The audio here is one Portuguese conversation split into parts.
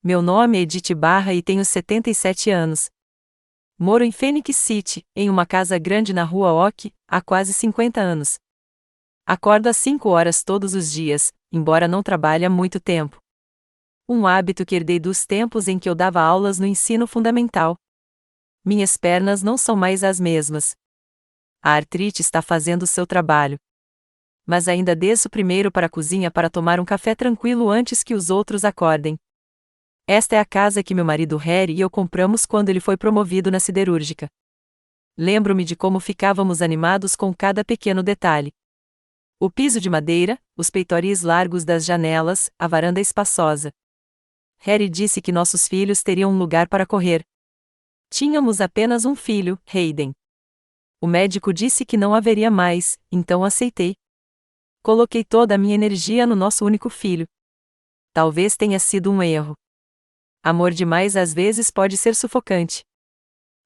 Meu nome é Edith Barra e tenho 77 anos. Moro em Phoenix City, em uma casa grande na Rua Oak, há quase 50 anos. Acordo às 5 horas todos os dias, embora não trabalhe há muito tempo. Um hábito que herdei dos tempos em que eu dava aulas no ensino fundamental. Minhas pernas não são mais as mesmas. A artrite está fazendo seu trabalho. Mas ainda desço primeiro para a cozinha para tomar um café tranquilo antes que os outros acordem. Esta é a casa que meu marido Harry e eu compramos quando ele foi promovido na siderúrgica. Lembro-me de como ficávamos animados com cada pequeno detalhe. O piso de madeira, os peitoris largos das janelas, a varanda espaçosa. Harry disse que nossos filhos teriam um lugar para correr. Tínhamos apenas um filho, Hayden. O médico disse que não haveria mais, então aceitei. Coloquei toda a minha energia no nosso único filho. Talvez tenha sido um erro. Amor demais às vezes pode ser sufocante.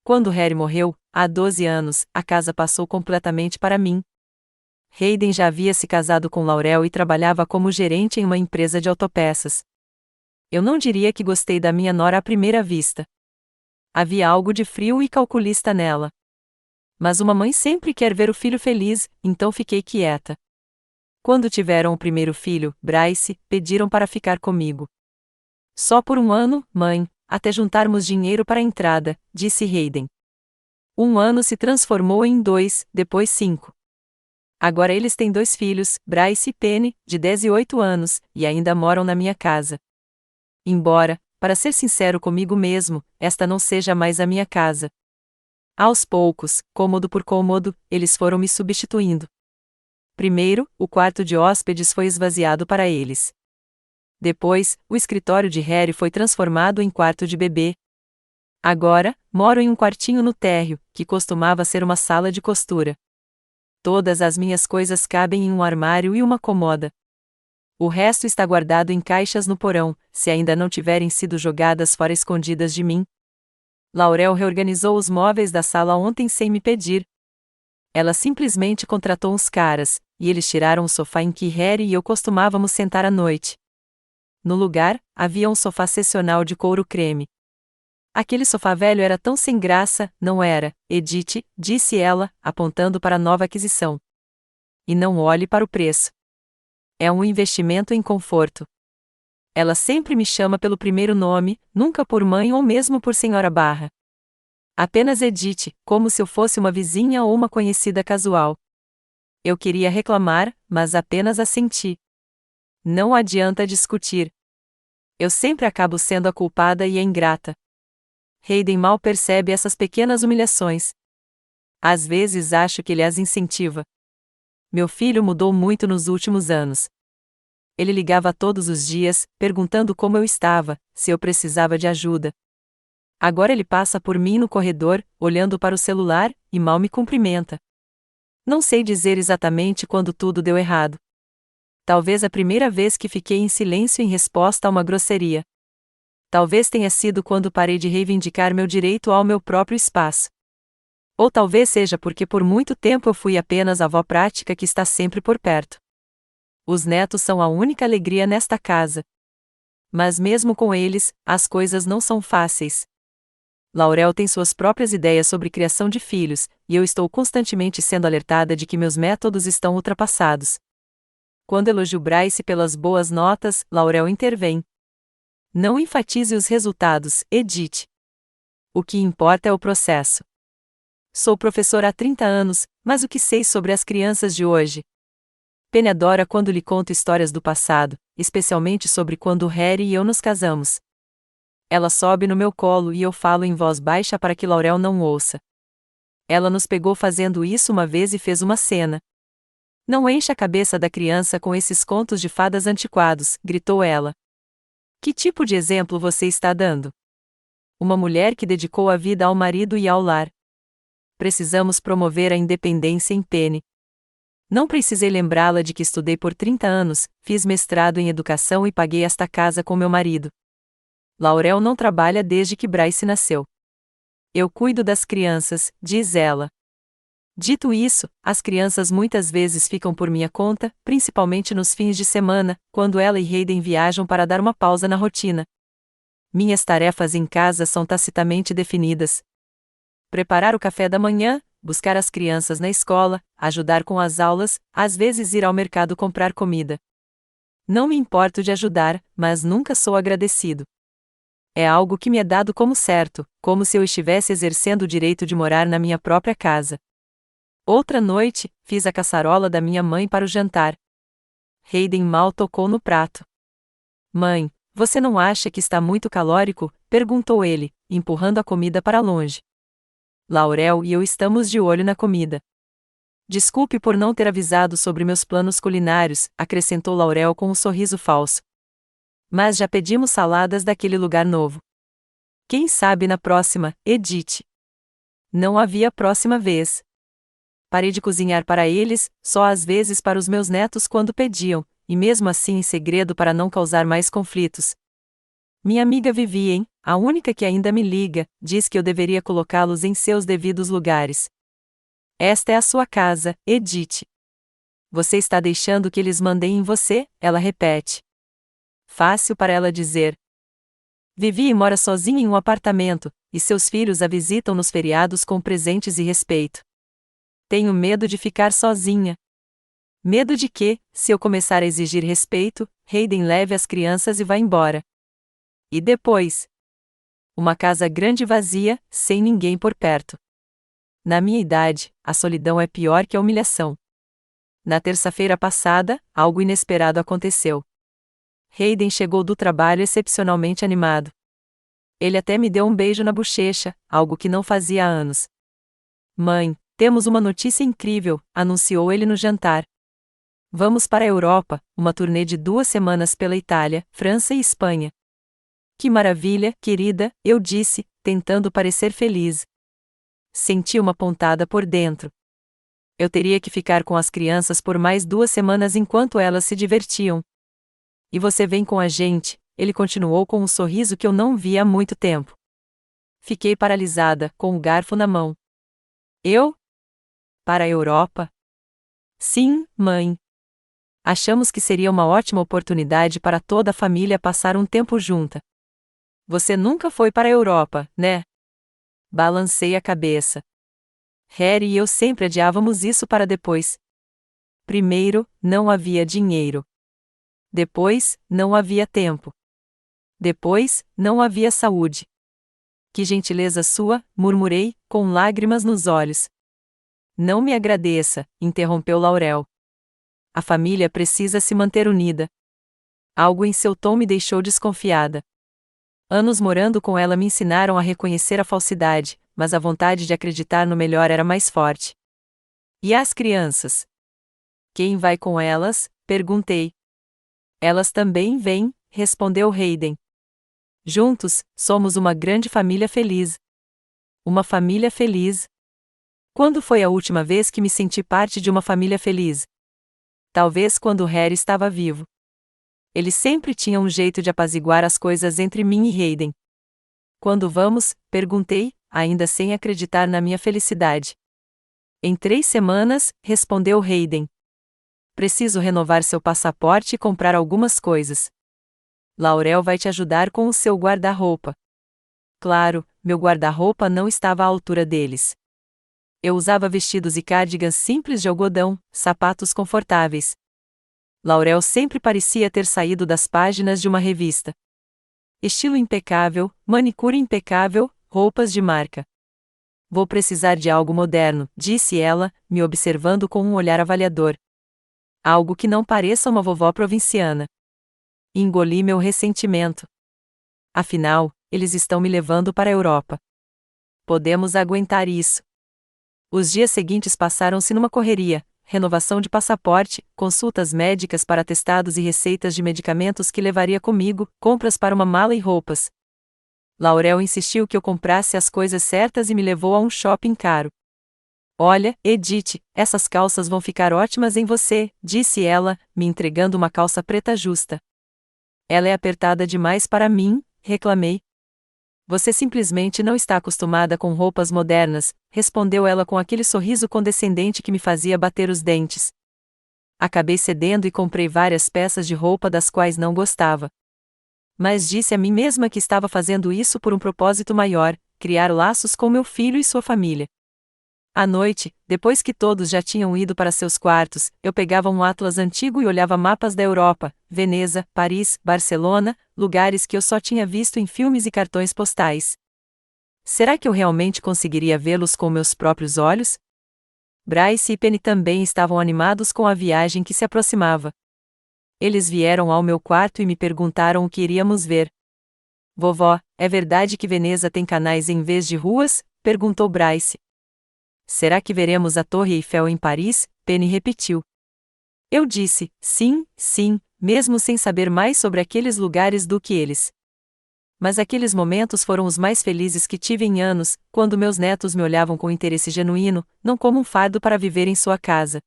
Quando Harry morreu, há 12 anos, a casa passou completamente para mim. Hayden já havia se casado com Laurel e trabalhava como gerente em uma empresa de autopeças. Eu não diria que gostei da minha nora à primeira vista. Havia algo de frio e calculista nela. Mas uma mãe sempre quer ver o filho feliz, então fiquei quieta. Quando tiveram o primeiro filho, Bryce, pediram para ficar comigo. Só por um ano, mãe, até juntarmos dinheiro para a entrada, disse Hayden. Um ano se transformou em 2, depois 5. Agora eles têm 2 filhos, Bryce e Penny, de 10 e 8 anos, e ainda moram na minha casa. Embora, para ser sincero comigo mesmo, esta não seja mais a minha casa. Aos poucos, cômodo por cômodo, eles foram me substituindo. Primeiro, o quarto de hóspedes foi esvaziado para eles. Depois, o escritório de Harry foi transformado em quarto de bebê. Agora, moro em um quartinho no térreo, que costumava ser uma sala de costura. Todas as minhas coisas cabem em um armário e uma comoda. O resto está guardado em caixas no porão, se ainda não tiverem sido jogadas fora escondidas de mim. Laurel reorganizou os móveis da sala ontem sem me pedir. Ela simplesmente contratou uns caras, e eles tiraram o sofá em que Harry e eu costumávamos sentar à noite. No lugar, havia um sofá seccional de couro creme. Aquele sofá velho era tão sem graça, não era, Edith, disse ela, apontando para a nova aquisição. E não olhe para o preço. É um investimento em conforto. Ela sempre me chama pelo primeiro nome, nunca por mãe ou mesmo por Senhora Barra. Apenas Edith, como se eu fosse uma vizinha ou uma conhecida casual. Eu queria reclamar, mas apenas assenti. Não adianta discutir. Eu sempre acabo sendo a culpada e a ingrata. Hayden mal percebe essas pequenas humilhações. Às vezes acho que ele as incentiva. Meu filho mudou muito nos últimos anos. Ele ligava todos os dias, perguntando como eu estava, se eu precisava de ajuda. Agora ele passa por mim no corredor, olhando para o celular, e mal me cumprimenta. Não sei dizer exatamente quando tudo deu errado. Talvez a primeira vez que fiquei em silêncio em resposta a uma grosseria. Talvez tenha sido quando parei de reivindicar meu direito ao meu próprio espaço. Ou talvez seja porque por muito tempo eu fui apenas a avó prática que está sempre por perto. Os netos são a única alegria nesta casa. Mas mesmo com eles, as coisas não são fáceis. Laurel tem suas próprias ideias sobre criação de filhos, e eu estou constantemente sendo alertada de que meus métodos estão ultrapassados. Quando elogio Bryce pelas boas notas, Laurel intervém. Não enfatize os resultados, Edith. O que importa é o processo. Sou professora há 30 anos, mas o que sei sobre as crianças de hoje? Penny adora quando lhe conto histórias do passado, especialmente sobre quando Harry e eu nos casamos. Ela sobe no meu colo e eu falo em voz baixa para que Laurel não ouça. Ela nos pegou fazendo isso uma vez e fez uma cena. Não encha a cabeça da criança com esses contos de fadas antiquados, gritou ela. Que tipo de exemplo você está dando? Uma mulher que dedicou a vida ao marido e ao lar. Precisamos promover a independência em Penny. Não precisei lembrá-la de que estudei por 30 anos, fiz mestrado em educação e paguei esta casa com meu marido. Laurel não trabalha desde que Bryce nasceu. Eu cuido das crianças, diz ela. Dito isso, as crianças muitas vezes ficam por minha conta, principalmente nos fins de semana, quando ela e Hayden viajam para dar uma pausa na rotina. Minhas tarefas em casa são tacitamente definidas. Preparar o café da manhã, buscar as crianças na escola, ajudar com as aulas, às vezes ir ao mercado comprar comida. Não me importo de ajudar, mas nunca sou agradecido. É algo que me é dado como certo, como se eu estivesse exercendo o direito de morar na minha própria casa. Outra noite, fiz a caçarola da minha mãe para o jantar. Hayden mal tocou no prato. Mãe, você não acha que está muito calórico? Perguntou ele, empurrando a comida para longe. Laurel e eu estamos de olho na comida. Desculpe por não ter avisado sobre meus planos culinários, acrescentou Laurel com um sorriso falso. Mas já pedimos saladas daquele lugar novo. Quem sabe na próxima, Edith. Não havia próxima vez. Parei de cozinhar para eles, só às vezes para os meus netos quando pediam, e mesmo assim em segredo para não causar mais conflitos. Minha amiga Vivien, a única que ainda me liga, diz que eu deveria colocá-los em seus devidos lugares. Esta é a sua casa, Edith. Você está deixando que eles mandem em você? Ela repete. Fácil para ela dizer. Vivien mora sozinha em um apartamento, e seus filhos a visitam nos feriados com presentes e respeito. Tenho medo de ficar sozinha. Medo de que, se eu começar a exigir respeito, Hayden leve as crianças e vá embora. E depois? Uma casa grande e vazia, sem ninguém por perto. Na minha idade, a solidão é pior que a humilhação. Na terça-feira passada, algo inesperado aconteceu. Hayden chegou do trabalho excepcionalmente animado. Ele até me deu um beijo na bochecha, algo que não fazia há anos. Mãe, temos uma notícia incrível, anunciou ele no jantar. Vamos para a Europa, uma turnê de 2 semanas pela Itália, França e Espanha. Que maravilha, querida, eu disse, tentando parecer feliz. Senti uma pontada por dentro. Eu teria que ficar com as crianças por mais 2 semanas enquanto elas se divertiam. E você vem com a gente, ele continuou com um sorriso que eu não via há muito tempo. Fiquei paralisada, com o garfo na mão. Eu? Para a Europa? Sim, mãe. Achamos que seria uma ótima oportunidade para toda a família passar um tempo junta. Você nunca foi para a Europa, né? Balancei a cabeça. Harry e eu sempre adiávamos isso para depois. Primeiro, não havia dinheiro. Depois, não havia tempo. Depois, não havia saúde. Que gentileza sua, murmurei, com lágrimas nos olhos. Não me agradeça, interrompeu Laurel. A família precisa se manter unida. Algo em seu tom me deixou desconfiada. Anos morando com ela me ensinaram a reconhecer a falsidade, mas a vontade de acreditar no melhor era mais forte. E as crianças? Quem vai com elas? Perguntei. Elas também vêm, respondeu Hayden. Juntos, somos uma grande família feliz. Uma família feliz? Quando foi a última vez que me senti parte de uma família feliz? Talvez quando Harry estava vivo. Ele sempre tinha um jeito de apaziguar as coisas entre mim e Hayden. Quando vamos? Perguntei, ainda sem acreditar na minha felicidade. Em 3 semanas, respondeu Hayden. Preciso renovar seu passaporte e comprar algumas coisas. Laurel vai te ajudar com o seu guarda-roupa. Claro, meu guarda-roupa não estava à altura deles. Eu usava vestidos e cardigans simples de algodão, sapatos confortáveis. Laurel sempre parecia ter saído das páginas de uma revista. Estilo impecável, manicure impecável, roupas de marca. Vou precisar de algo moderno, disse ela, me observando com um olhar avaliador. Algo que não pareça uma vovó provinciana. Engoli meu ressentimento. Afinal, eles estão me levando para a Europa. Podemos aguentar isso. Os dias seguintes passaram-se numa correria, renovação de passaporte, consultas médicas para atestados e receitas de medicamentos que levaria comigo, compras para uma mala e roupas. Laurel insistiu que eu comprasse as coisas certas e me levou a um shopping caro. Olha, Edith, essas calças vão ficar ótimas em você, disse ela, me entregando uma calça preta justa. Ela é apertada demais para mim, reclamei. Você simplesmente não está acostumada com roupas modernas, respondeu ela com aquele sorriso condescendente que me fazia bater os dentes. Acabei cedendo e comprei várias peças de roupa das quais não gostava. Mas disse a mim mesma que estava fazendo isso por um propósito maior: criar laços com meu filho e sua família. À noite, depois que todos já tinham ido para seus quartos, eu pegava um atlas antigo e olhava mapas da Europa, Veneza, Paris, Barcelona, lugares que eu só tinha visto em filmes e cartões postais. Será que eu realmente conseguiria vê-los com meus próprios olhos? Bryce e Penny também estavam animados com a viagem que se aproximava. Eles vieram ao meu quarto e me perguntaram o que iríamos ver. Vovó, é verdade que Veneza tem canais em vez de ruas? Perguntou Bryce. Será que veremos a Torre Eiffel em Paris? Penny repetiu. Eu disse, sim, sim, mesmo sem saber mais sobre aqueles lugares do que eles. Mas aqueles momentos foram os mais felizes que tive em anos, quando meus netos me olhavam com interesse genuíno, não como um fardo para viver em sua casa.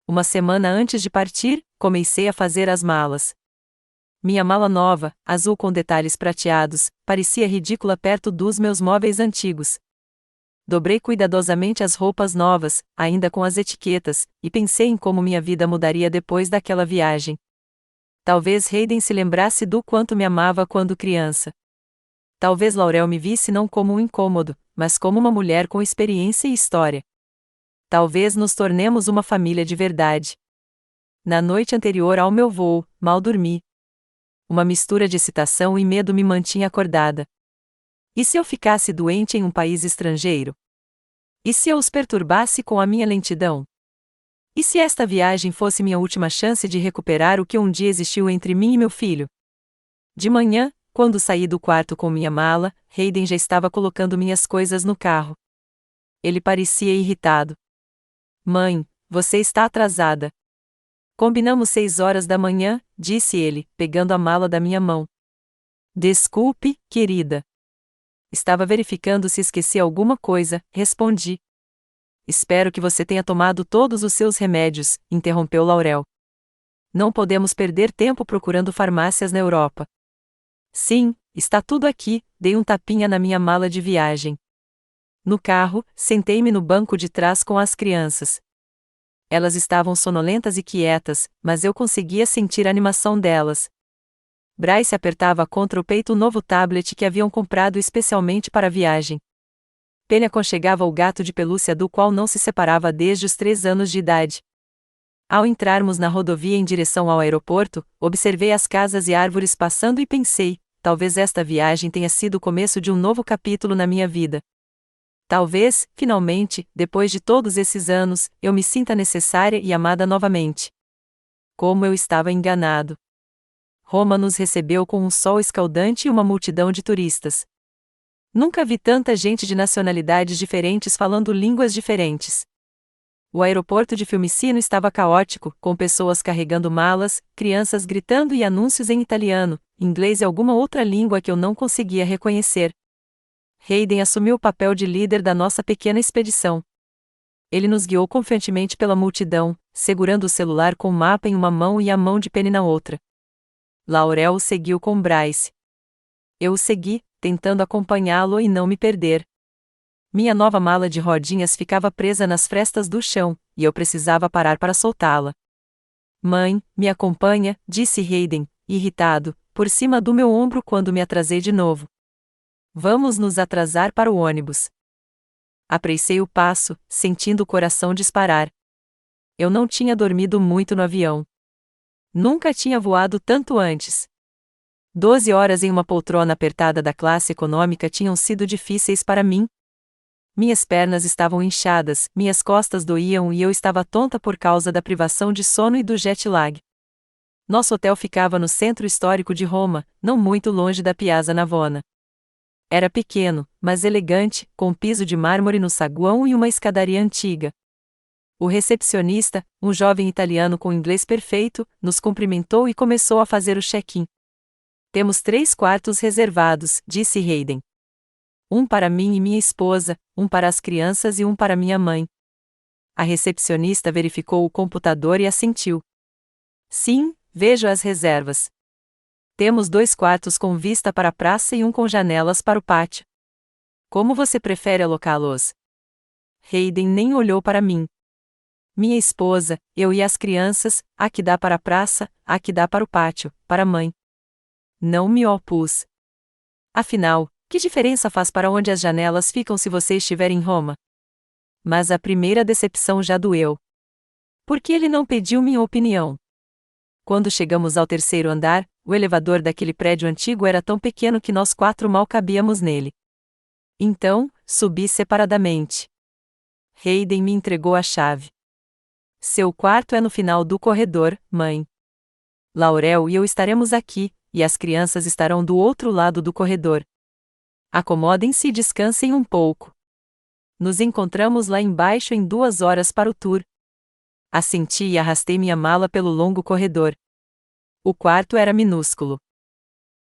Uma semana antes de partir, comecei a fazer as malas. Minha mala nova, azul com detalhes prateados, parecia ridícula perto dos meus móveis antigos. Dobrei cuidadosamente as roupas novas, ainda com as etiquetas, e pensei em como minha vida mudaria depois daquela viagem. Talvez Hayden se lembrasse do quanto me amava quando criança. Talvez Laurel me visse não como um incômodo, mas como uma mulher com experiência e história. Talvez nos tornemos uma família de verdade. Na noite anterior ao meu voo, mal dormi. Uma mistura de excitação e medo me mantinha acordada. E se eu ficasse doente em um país estrangeiro? E se eu os perturbasse com a minha lentidão? E se esta viagem fosse minha última chance de recuperar o que um dia existiu entre mim e meu filho? De manhã, quando saí do quarto com minha mala, Hayden já estava colocando minhas coisas no carro. Ele parecia irritado. Mãe, você está atrasada. Combinamos 6 horas da manhã, disse ele, pegando a mala da minha mão. Desculpe, querida. Estava verificando se esqueci alguma coisa, respondi. Espero que você tenha tomado todos os seus remédios, interrompeu Laurel. Não podemos perder tempo procurando farmácias na Europa. Sim, está tudo aqui, dei um tapinha na minha mala de viagem. No carro, sentei-me no banco de trás com as crianças. Elas estavam sonolentas e quietas, mas eu conseguia sentir a animação delas. Bryce apertava contra o peito o novo tablet que haviam comprado especialmente para a viagem. Penny aconchegava o gato de pelúcia do qual não se separava desde os 3 anos de idade. Ao entrarmos na rodovia em direção ao aeroporto, observei as casas e árvores passando e pensei, talvez esta viagem tenha sido o começo de um novo capítulo na minha vida. Talvez, finalmente, depois de todos esses anos, eu me sinta necessária e amada novamente. Como eu estava enganado. Roma nos recebeu com um sol escaldante e uma multidão de turistas. Nunca vi tanta gente de nacionalidades diferentes falando línguas diferentes. O aeroporto de Fiumicino estava caótico, com pessoas carregando malas, crianças gritando e anúncios em italiano, inglês e alguma outra língua que eu não conseguia reconhecer. Hayden assumiu o papel de líder da nossa pequena expedição. Ele nos guiou confiantemente pela multidão, segurando o celular com o mapa em uma mão e a mão de Penny na outra. Laurel o seguiu com Bryce. Eu o segui, tentando acompanhá-lo e não me perder. Minha nova mala de rodinhas ficava presa nas frestas do chão, e eu precisava parar para soltá-la. Mãe, me acompanha, disse Hayden, irritado, por cima do meu ombro quando me atrasei de novo. Vamos nos atrasar para o ônibus. Apressei o passo, sentindo o coração disparar. Eu não tinha dormido muito no avião. Nunca tinha voado tanto antes. 12 horas em uma poltrona apertada da classe econômica tinham sido difíceis para mim. Minhas pernas estavam inchadas, minhas costas doíam e eu estava tonta por causa da privação de sono e do jet lag. Nosso hotel ficava no centro histórico de Roma, não muito longe da Piazza Navona. Era pequeno, mas elegante, com piso de mármore no saguão e uma escadaria antiga. O recepcionista, um jovem italiano com inglês perfeito, nos cumprimentou e começou a fazer o check-in. Temos 3 quartos reservados, disse Hayden. Um para mim e minha esposa, um para as crianças e um para minha mãe. A recepcionista verificou o computador e assentiu. Sim, vejo as reservas. Temos 2 quartos com vista para a praça e um com janelas para o pátio. Como você prefere alocá-los? Hayden nem olhou para mim. Minha esposa, eu e as crianças, a que dá para a praça, a que dá para o pátio, para a mãe. não me opus. Afinal, que diferença faz para onde as janelas ficam se você estiver em Roma? Mas a primeira decepção já doeu. Porque ele não pediu minha opinião. Quando chegamos ao terceiro andar, o elevador daquele prédio antigo era tão pequeno que nós 4 mal cabíamos nele. Então, subi separadamente. Hayden me entregou a chave. Seu quarto é no final do corredor, mãe. Laurel e eu estaremos aqui, e as crianças estarão do outro lado do corredor. Acomodem-se e descansem um pouco. Nos encontramos lá embaixo em 2 horas para o tour. Assenti e arrastei minha mala pelo longo corredor. O quarto era minúsculo.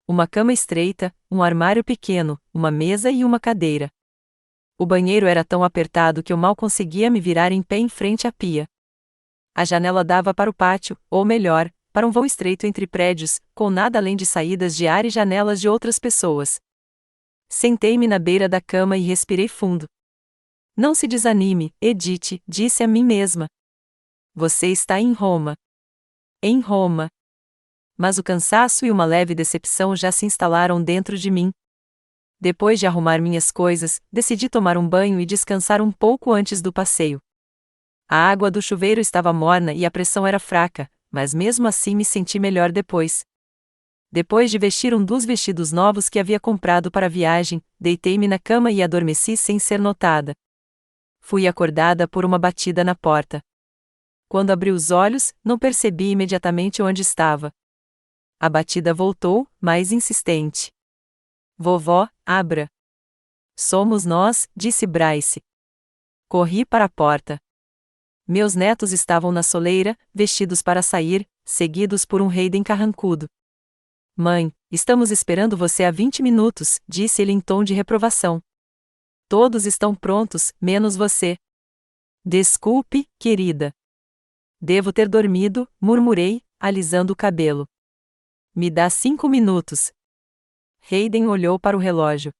Uma cama estreita, um armário pequeno, uma mesa e uma cadeira. O banheiro era tão apertado que eu mal conseguia me virar em pé em frente à pia. A janela dava para o pátio, ou melhor, para um vão estreito entre prédios, com nada além de saídas de ar e janelas de outras pessoas. Sentei-me na beira da cama e respirei fundo. Não se desanime, Edith, disse a mim mesma. Você está em Roma. Em Roma. Mas o cansaço e uma leve decepção já se instalaram dentro de mim. Depois de arrumar minhas coisas, decidi tomar um banho e descansar um pouco antes do passeio. A água do chuveiro estava morna e a pressão era fraca, mas mesmo assim me senti melhor depois. Depois de vestir um dos vestidos novos que havia comprado para a viagem, deitei-me na cama e adormeci sem ser notada. Fui acordada por uma batida na porta. Quando abri os olhos, não percebi imediatamente onde estava. A batida voltou, mais insistente. Vovó, abra. Somos nós, disse Bryce. Corri para a porta. Meus netos estavam na soleira, vestidos para sair, seguidos por um Hayden carrancudo. Mãe, estamos esperando você há 20 minutos, disse ele em tom de reprovação. Todos estão prontos, menos você. Desculpe, querida. Devo ter dormido, murmurei, alisando o cabelo. Me dá 5 minutos. Hayden olhou para o relógio.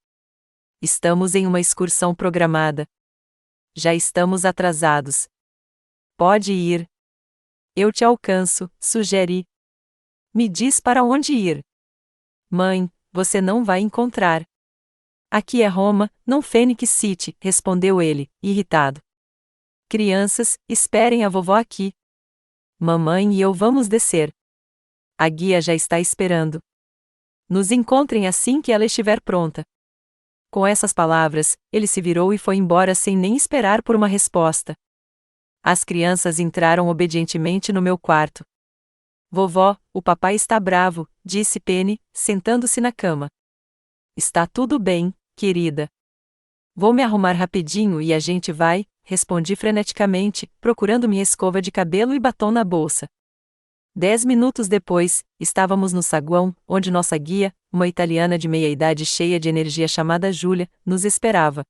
Estamos em uma excursão programada. Já estamos atrasados. Pode ir. Eu te alcanço, sugeri. Me diz para onde ir. Mãe, você não vai encontrar. Aqui é Roma, não Phoenix City, respondeu ele, irritado. Crianças, esperem a vovó aqui. Mamãe e eu vamos descer. A guia já está esperando. Nos encontrem assim que ela estiver pronta. Com essas palavras, ele se virou e foi embora sem nem esperar por uma resposta. As crianças entraram obedientemente no meu quarto. Vovó, o papai está bravo, disse Penny, sentando-se na cama. Está tudo bem, querida. Vou me arrumar rapidinho e a gente vai, respondi freneticamente, procurando minha escova de cabelo e batom na bolsa. 10 minutos depois, estávamos no saguão, onde nossa guia, uma italiana de meia-idade cheia de energia chamada Júlia, nos esperava.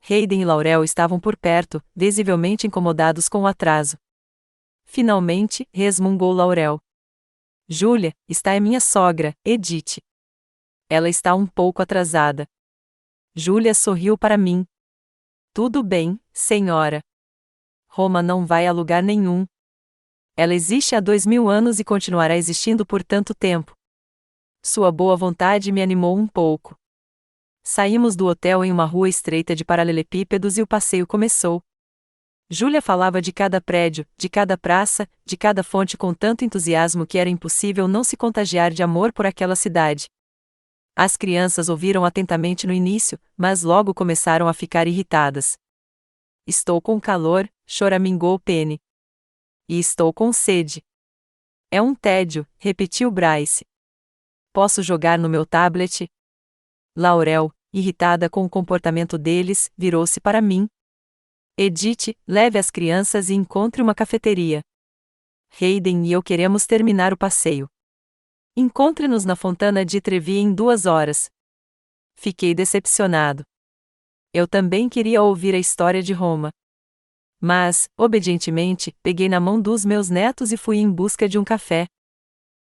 Hayden e Laurel estavam por perto, visivelmente incomodados com o atraso. Finalmente, resmungou Laurel. Júlia, está é minha sogra, Edith. Ela está um pouco atrasada. Júlia sorriu para mim. Tudo bem, senhora. Roma não vai a lugar nenhum. Ela existe há 2000 anos e continuará existindo por tanto tempo. Sua boa vontade me animou um pouco. Saímos do hotel em uma rua estreita de paralelepípedos e o passeio começou. Júlia falava de cada prédio, de cada praça, de cada fonte com tanto entusiasmo que era impossível não se contagiar de amor por aquela cidade. As crianças ouviram atentamente no início, mas logo começaram a ficar irritadas. Estou com calor, choramingou Penny. E estou com sede. É um tédio, repetiu Bryce. Posso jogar no meu tablet? Laurel, irritada com o comportamento deles, virou-se para mim. Edith, leve as crianças e encontre uma cafeteria. Hayden e eu queremos terminar o passeio. Encontre-nos na Fontana di Trevi em 2 horas. Fiquei decepcionado. Eu também queria ouvir a história de Roma. Mas, obedientemente, peguei na mão dos meus netos e fui em busca de um café.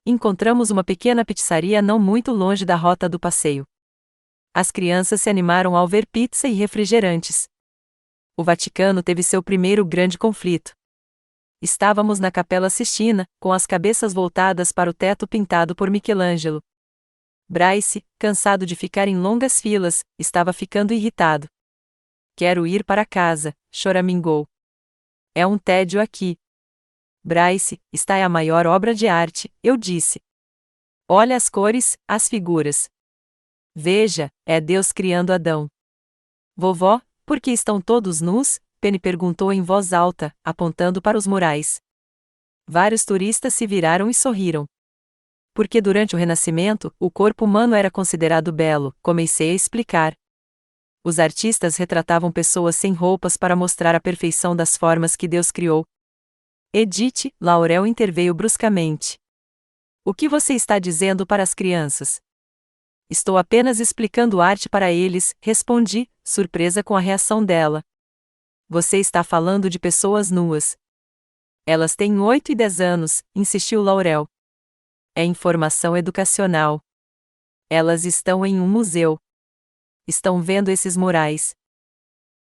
Encontramos uma pequena pizzaria não muito longe da rota do passeio. As crianças se animaram ao ver pizza e refrigerantes. O Vaticano teve seu primeiro grande conflito. Estávamos na Capela Sistina, com as cabeças voltadas para o teto pintado por Michelangelo. Bryce, cansado de ficar em longas filas, estava ficando irritado. Quero ir para casa, choramingou. É um tédio aqui. Bryce, esta é a maior obra de arte, eu disse. Olha as cores, as figuras. Veja, é Deus criando Adão. Vovó, por que estão todos nus? Penny perguntou em voz alta, apontando para os murais. Vários turistas se viraram e sorriram. Porque durante o Renascimento, o corpo humano era considerado belo, comecei a explicar. Os artistas retratavam pessoas sem roupas para mostrar a perfeição das formas que Deus criou. Edith, Laurel interveio bruscamente. O que você está dizendo para as crianças? Estou apenas explicando arte para eles, respondi, surpresa com a reação dela. Você está falando de pessoas nuas. Elas têm 8 e 10 anos, insistiu Laurel. É informação educacional. Elas estão em um museu. Estão vendo esses murais.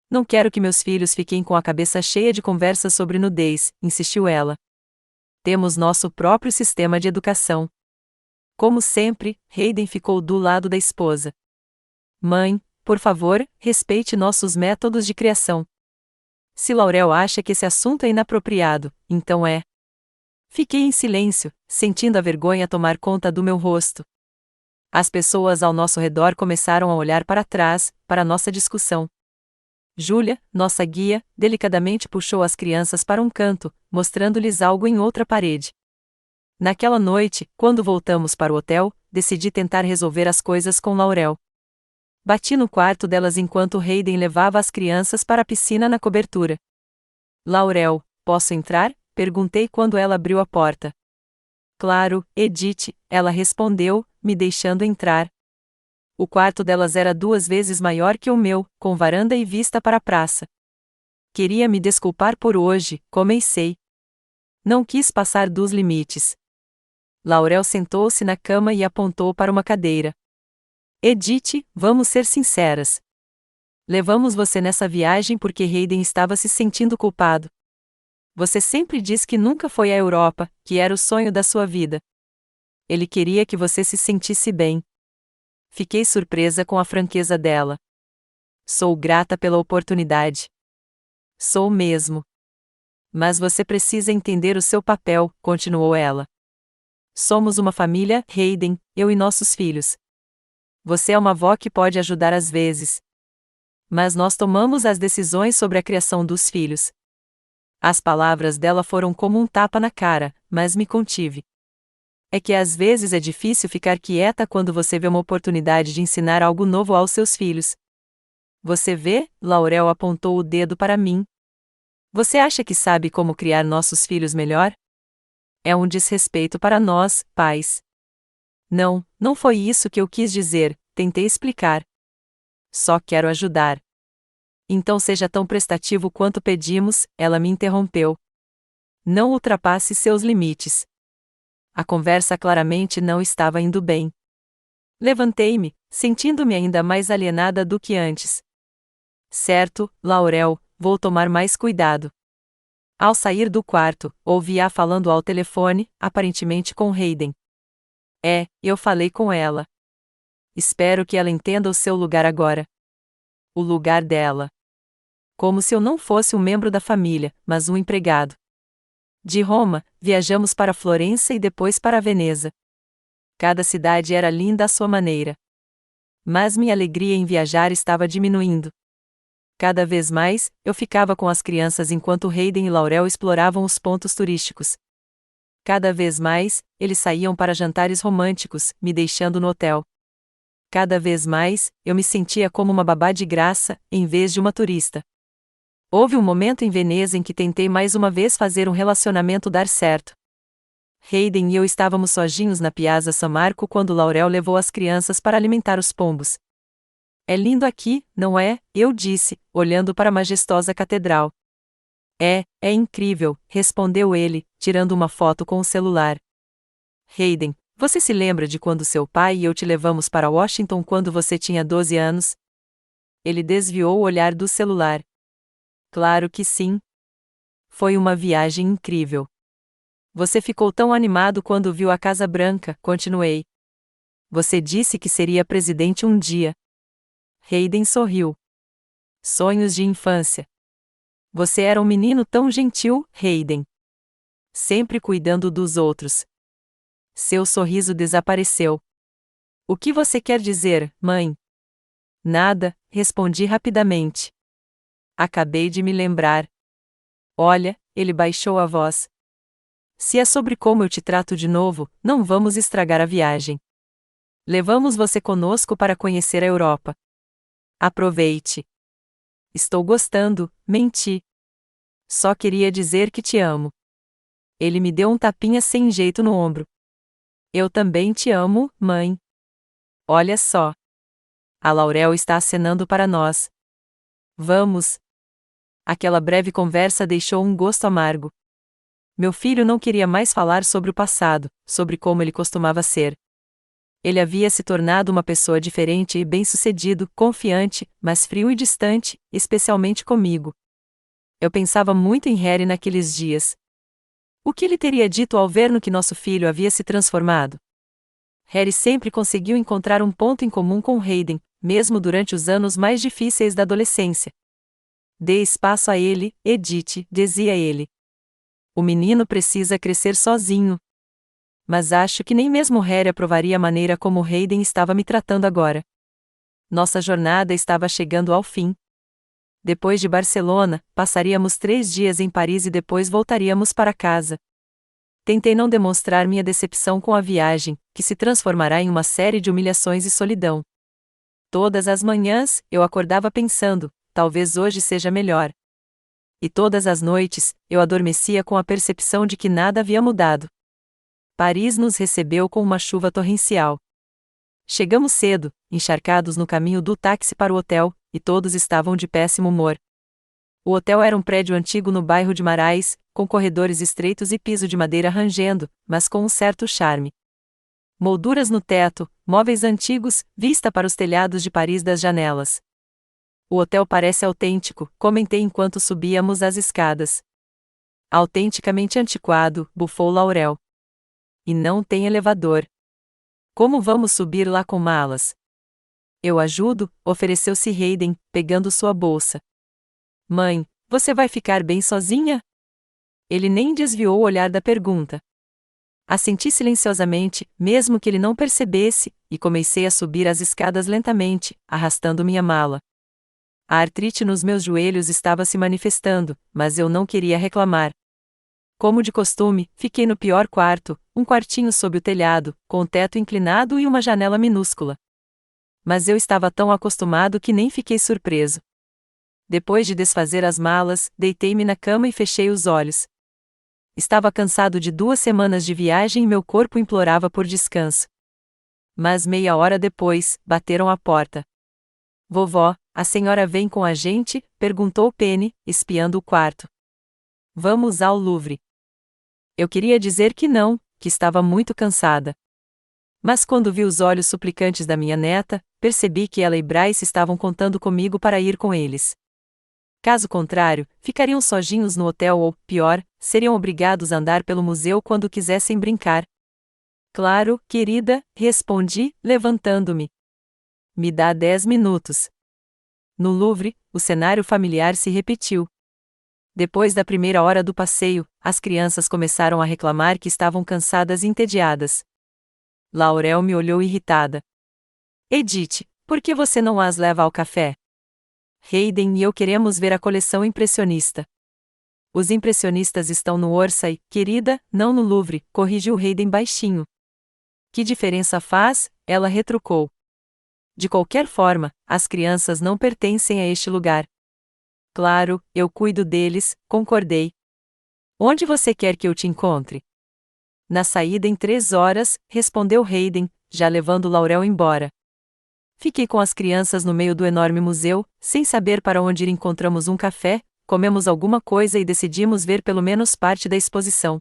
Não quero que meus filhos fiquem com a cabeça cheia de conversas sobre nudez, insistiu ela. Temos nosso próprio sistema de educação. Como sempre, Hayden ficou do lado da esposa. Mãe, por favor, respeite nossos métodos de criação. Se Laurel acha que esse assunto é inapropriado, então é. Fiquei em silêncio, sentindo a vergonha tomar conta do meu rosto. As pessoas ao nosso redor começaram a olhar para trás, para nossa discussão. Julia, nossa guia, delicadamente puxou as crianças para um canto, mostrando-lhes algo em outra parede. Naquela noite, quando voltamos para o hotel, decidi tentar resolver as coisas com Laurel. Bati no quarto delas enquanto Hayden levava as crianças para a piscina na cobertura. Laurel, posso entrar? Perguntei quando ela abriu a porta. Claro, Edith, ela respondeu, me deixando entrar. O quarto delas era 2 vezes maior que o meu, com varanda e vista para a praça. Queria me desculpar por hoje, comecei. Não quis passar dos limites. Laurel sentou-se na cama e apontou para uma cadeira. Edith, vamos ser sinceras. Levamos você nessa viagem porque Hayden estava se sentindo culpado. Você sempre diz que nunca foi à Europa, que era o sonho da sua vida. Ele queria que você se sentisse bem. Fiquei surpresa com a franqueza dela. Sou grata pela oportunidade. Sou mesmo. Mas você precisa entender o seu papel, continuou ela. Somos uma família, Hayden, eu e nossos filhos. Você é uma avó que pode ajudar às vezes. Mas nós tomamos as decisões sobre a criação dos filhos. As palavras dela foram como um tapa na cara, mas me contive. É que às vezes é difícil ficar quieta quando você vê uma oportunidade de ensinar algo novo aos seus filhos. Você vê? Laurel apontou o dedo para mim. Você acha que sabe como criar nossos filhos melhor? É um desrespeito para nós, pais. Não, não foi isso que eu quis dizer, tentei explicar. Só quero ajudar. Então seja tão prestativo quanto pedimos, ela me interrompeu. Não ultrapasse seus limites. A conversa claramente não estava indo bem. Levantei-me, sentindo-me ainda mais alienada do que antes. Certo, Laurel, vou tomar mais cuidado. Ao sair do quarto, ouvi-a falando ao telefone, aparentemente com Hayden. Eu falei com ela. Espero que ela entenda o seu lugar agora. O lugar dela. Como se eu não fosse um membro da família, mas um empregado. De Roma, viajamos para Florença e depois para Veneza. Cada cidade era linda à sua maneira. Mas minha alegria em viajar estava diminuindo. Cada vez mais, eu ficava com as crianças enquanto Hayden e Laurel exploravam os pontos turísticos. Cada vez mais, eles saíam para jantares românticos, me deixando no hotel. Cada vez mais, eu me sentia como uma babá de graça, em vez de uma turista. Houve um momento em Veneza em que tentei mais uma vez fazer um relacionamento dar certo. Hayden e eu estávamos sozinhos na Piazza San Marco quando Laurel levou as crianças para alimentar os pombos. É lindo aqui, não é? Eu disse, olhando para a majestosa catedral. É incrível, respondeu ele, tirando uma foto com o celular. Hayden, você se lembra de quando seu pai e eu te levamos para Washington quando você tinha 12 anos? Ele desviou o olhar do celular. Claro que sim. Foi uma viagem incrível. Você ficou tão animado quando viu a Casa Branca, continuei. Você disse que seria presidente um dia. Hayden sorriu. Sonhos de infância. Você era um menino tão gentil, Hayden. Sempre cuidando dos outros. Seu sorriso desapareceu. O que você quer dizer, mãe? Nada, respondi rapidamente. Acabei de me lembrar. Olha, ele baixou a voz. Se é sobre como eu te trato de novo, não vamos estragar a viagem. Levamos você conosco para conhecer a Europa. Aproveite. Estou gostando, menti. Só queria dizer que te amo. Ele me deu um tapinha sem jeito no ombro. Eu também te amo, mãe. Olha só. A Laurel está acenando para nós. Vamos. Aquela breve conversa deixou um gosto amargo. Meu filho não queria mais falar sobre o passado, sobre como ele costumava ser. Ele havia se tornado uma pessoa diferente e bem-sucedido, confiante, mas frio e distante, especialmente comigo. Eu pensava muito em Harry naqueles dias. O que ele teria dito ao ver no que nosso filho havia se transformado? Harry sempre conseguiu encontrar um ponto em comum com Hayden, mesmo durante os anos mais difíceis da adolescência. Dê espaço a ele, Edith, dizia ele. O menino precisa crescer sozinho. Mas acho que nem mesmo Harry aprovaria a maneira como Hayden estava me tratando agora. Nossa jornada estava chegando ao fim. Depois de Barcelona, passaríamos 3 dias em Paris e depois voltaríamos para casa. Tentei não demonstrar minha decepção com a viagem, que se transformará em uma série de humilhações e solidão. Todas as manhãs, eu acordava pensando, talvez hoje seja melhor. E todas as noites, eu adormecia com a percepção de que nada havia mudado. Paris nos recebeu com uma chuva torrencial. Chegamos cedo, encharcados no caminho do táxi para o hotel, e todos estavam de péssimo humor. O hotel era um prédio antigo no bairro de Marais, com corredores estreitos e piso de madeira rangendo, mas com um certo charme. Molduras no teto, móveis antigos, vista para os telhados de Paris das janelas. O hotel parece autêntico, comentei enquanto subíamos as escadas. Autenticamente antiquado, bufou Laurel. E não tem elevador. Como vamos subir lá com malas? Eu ajudo, ofereceu-se Hayden, pegando sua bolsa. Mãe, você vai ficar bem sozinha? Ele nem desviou o olhar da pergunta. Assenti silenciosamente, mesmo que ele não percebesse, e comecei a subir as escadas lentamente, arrastando minha mala. A artrite nos meus joelhos estava se manifestando, mas eu não queria reclamar. Como de costume, fiquei no pior quarto, um quartinho sob o telhado, com o teto inclinado e uma janela minúscula. Mas eu estava tão acostumado que nem fiquei surpreso. Depois de desfazer as malas, deitei-me na cama e fechei os olhos. Estava cansado de 2 semanas de viagem e meu corpo implorava por descanso. Mas meia hora depois, bateram à porta. Vovó, a senhora vem com a gente? Perguntou Penny, espiando o quarto. Vamos ao Louvre. Eu queria dizer que não, que estava muito cansada. Mas quando vi os olhos suplicantes da minha neta, percebi que ela e Bryce estavam contando comigo para ir com eles. Caso contrário, ficariam sozinhos no hotel ou, pior, seriam obrigados a andar pelo museu quando quisessem brincar. Claro, querida, respondi, levantando-me. Me dá 10 minutos. No Louvre, o cenário familiar se repetiu. Depois da primeira hora do passeio, as crianças começaram a reclamar que estavam cansadas e entediadas. Laurel me olhou irritada. Edith, por que você não as leva ao café? Hayden e eu queremos ver a coleção impressionista. Os impressionistas estão no Orsay, querida, não no Louvre, corrigiu Hayden baixinho. Que diferença faz? Ela retrucou. De qualquer forma, as crianças não pertencem a este lugar. Claro, eu cuido deles, concordei. Onde você quer que eu te encontre? Na saída em 3 horas, respondeu Hayden, já levando Laurel embora. Fiquei com as crianças no meio do enorme museu, sem saber para onde ir. Encontramos um café, comemos alguma coisa e decidimos ver pelo menos parte da exposição.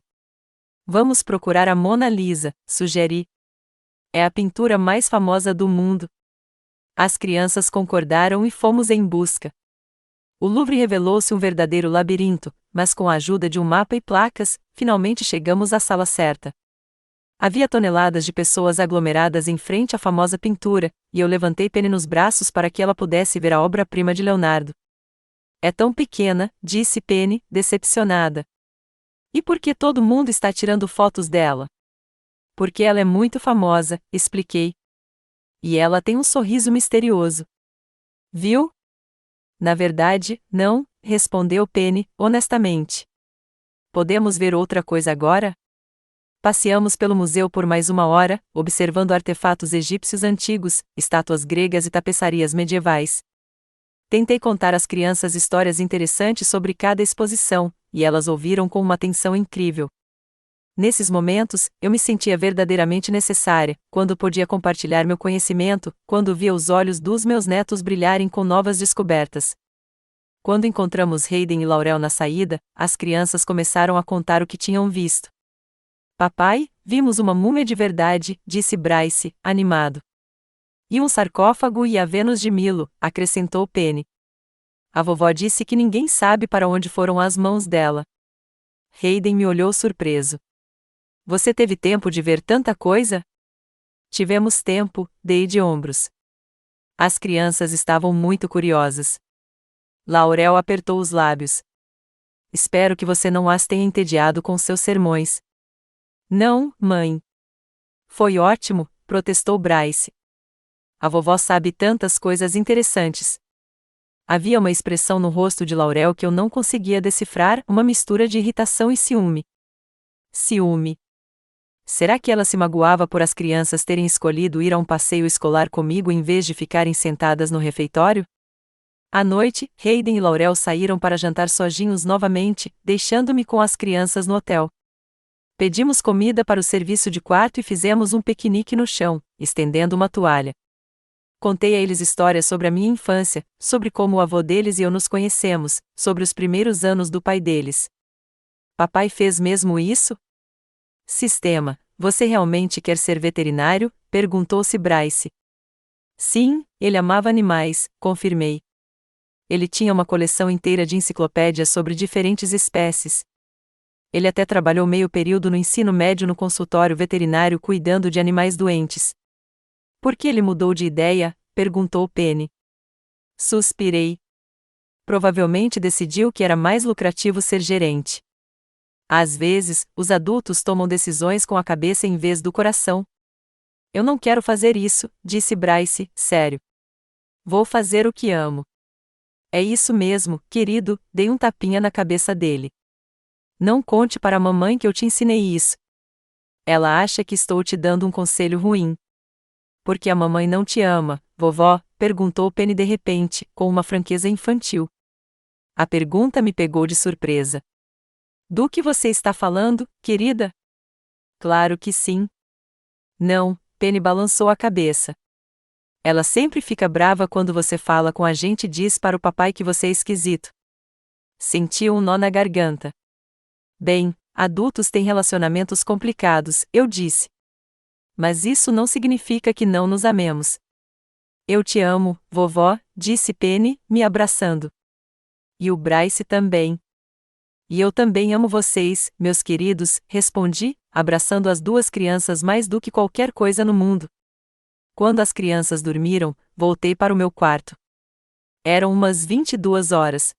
Vamos procurar a Mona Lisa, sugeri. É a pintura mais famosa do mundo. As crianças concordaram e fomos em busca. O Louvre revelou-se um verdadeiro labirinto, mas com a ajuda de um mapa e placas, finalmente chegamos à sala certa. Havia toneladas de pessoas aglomeradas em frente à famosa pintura, e eu levantei Penny nos braços para que ela pudesse ver a obra-prima de Leonardo. É tão pequena, disse Penny, decepcionada. E por que todo mundo está tirando fotos dela? Porque ela é muito famosa, expliquei. E ela tem um sorriso misterioso. Viu? Na verdade, não, respondeu Penny, honestamente. Podemos ver outra coisa agora? Passeamos pelo museu por mais 1 hora, observando artefatos egípcios antigos, estátuas gregas e tapeçarias medievais. Tentei contar às crianças histórias interessantes sobre cada exposição, e elas ouviram com uma atenção incrível. Nesses momentos, eu me sentia verdadeiramente necessária, quando podia compartilhar meu conhecimento, quando via os olhos dos meus netos brilharem com novas descobertas. Quando encontramos Hayden e Laurel na saída, as crianças começaram a contar o que tinham visto. Papai, vimos uma múmia de verdade, disse Bryce, animado. E um sarcófago e a Vênus de Milo, acrescentou Penny. A vovó disse que ninguém sabe para onde foram as mãos dela. Hayden me olhou surpreso. Você teve tempo de ver tanta coisa? Tivemos tempo, dei de ombros. As crianças estavam muito curiosas. Laurel apertou os lábios. Espero que você não as tenha entediado com seus sermões. Não, mãe. Foi ótimo, protestou Bryce. A vovó sabe tantas coisas interessantes. Havia uma expressão no rosto de Laurel que eu não conseguia decifrar, uma mistura de irritação e ciúme. Ciúme. Será que ela se magoava por as crianças terem escolhido ir a um passeio escolar comigo em vez de ficarem sentadas no refeitório? À noite, Hayden e Laurel saíram para jantar sozinhos novamente, deixando-me com as crianças no hotel. Pedimos comida para o serviço de quarto e fizemos um piquenique no chão, estendendo uma toalha. Contei a eles histórias sobre a minha infância, sobre como o avô deles e eu nos conhecemos, sobre os primeiros anos do pai deles. Papai fez mesmo isso? Sistema, você realmente quer ser veterinário? Perguntou-se Bryce. Sim, ele amava animais, confirmei. Ele tinha uma coleção inteira de enciclopédias sobre diferentes espécies. Ele até trabalhou meio período no ensino médio no consultório veterinário cuidando de animais doentes. Por que ele mudou de ideia? Perguntou Penny. Suspirei. Provavelmente decidiu que era mais lucrativo ser gerente. Às vezes, os adultos tomam decisões com a cabeça em vez do coração. Eu não quero fazer isso, disse Bryce, sério. Vou fazer o que amo. É isso mesmo, querido, dei um tapinha na cabeça dele. Não conte para a mamãe que eu te ensinei isso. Ela acha que estou te dando um conselho ruim. Porque a mamãe não te ama, vovó? Perguntou Penny de repente, com uma franqueza infantil. A pergunta me pegou de surpresa. Do que você está falando, querida? Claro que sim. Não, Penny balançou a cabeça. Ela sempre fica brava quando você fala com a gente e diz para o papai que você é esquisito. Senti um nó na garganta. Bem, adultos têm relacionamentos complicados, eu disse. Mas isso não significa que não nos amemos. Eu te amo, vovó, disse Penny, me abraçando. E o Bryce também. E eu também amo vocês, meus queridos, respondi, abraçando as duas crianças mais do que qualquer coisa no mundo. Quando as crianças dormiram, voltei para o meu quarto. Eram umas 22 horas.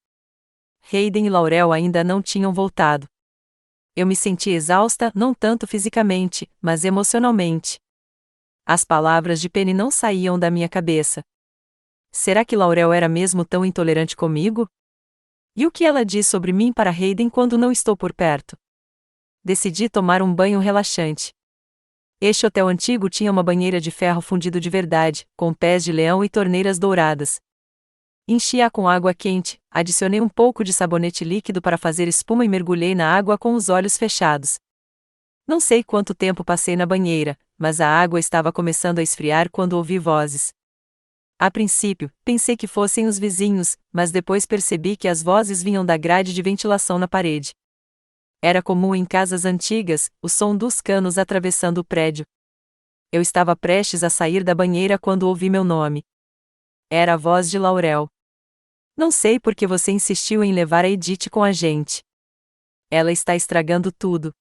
Hayden e Laurel ainda não tinham voltado. Eu me senti exausta, não tanto fisicamente, mas emocionalmente. As palavras de Penny não saíam da minha cabeça. Será que Laurel era mesmo tão intolerante comigo? E o que ela diz sobre mim para Hayden quando não estou por perto? Decidi tomar um banho relaxante. Este hotel antigo tinha uma banheira de ferro fundido de verdade, com pés de leão e torneiras douradas. Enchi-a com água quente, adicionei um pouco de sabonete líquido para fazer espuma e mergulhei na água com os olhos fechados. Não sei quanto tempo passei na banheira, mas a água estava começando a esfriar quando ouvi vozes. A princípio, pensei que fossem os vizinhos, mas depois percebi que as vozes vinham da grade de ventilação na parede. Era comum em casas antigas, o som dos canos atravessando o prédio. Eu estava prestes a sair da banheira quando ouvi meu nome. Era a voz de Laurel. Não sei por que você insistiu em levar a Edith com a gente. Ela está estragando tudo.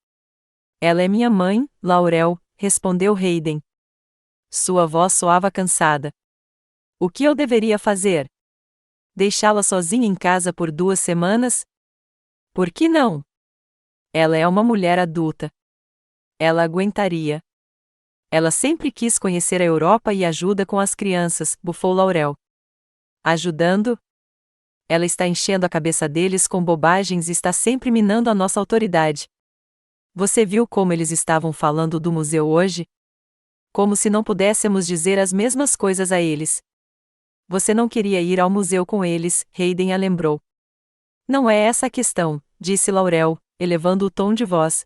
Ela é minha mãe, Laurel, respondeu Hayden. Sua voz soava cansada. O que eu deveria fazer? Deixá-la sozinha em casa por 2 semanas? Por que não? Ela é uma mulher adulta. Ela aguentaria. Ela sempre quis conhecer a Europa e ajuda com as crianças, bufou Laurel. Ajudando? Ela está enchendo a cabeça deles com bobagens e está sempre minando a nossa autoridade. Você viu como eles estavam falando do museu hoje? Como se não pudéssemos dizer as mesmas coisas a eles. Você não queria ir ao museu com eles, Hayden a lembrou. Não é essa a questão, disse Laurel, elevando o tom de voz.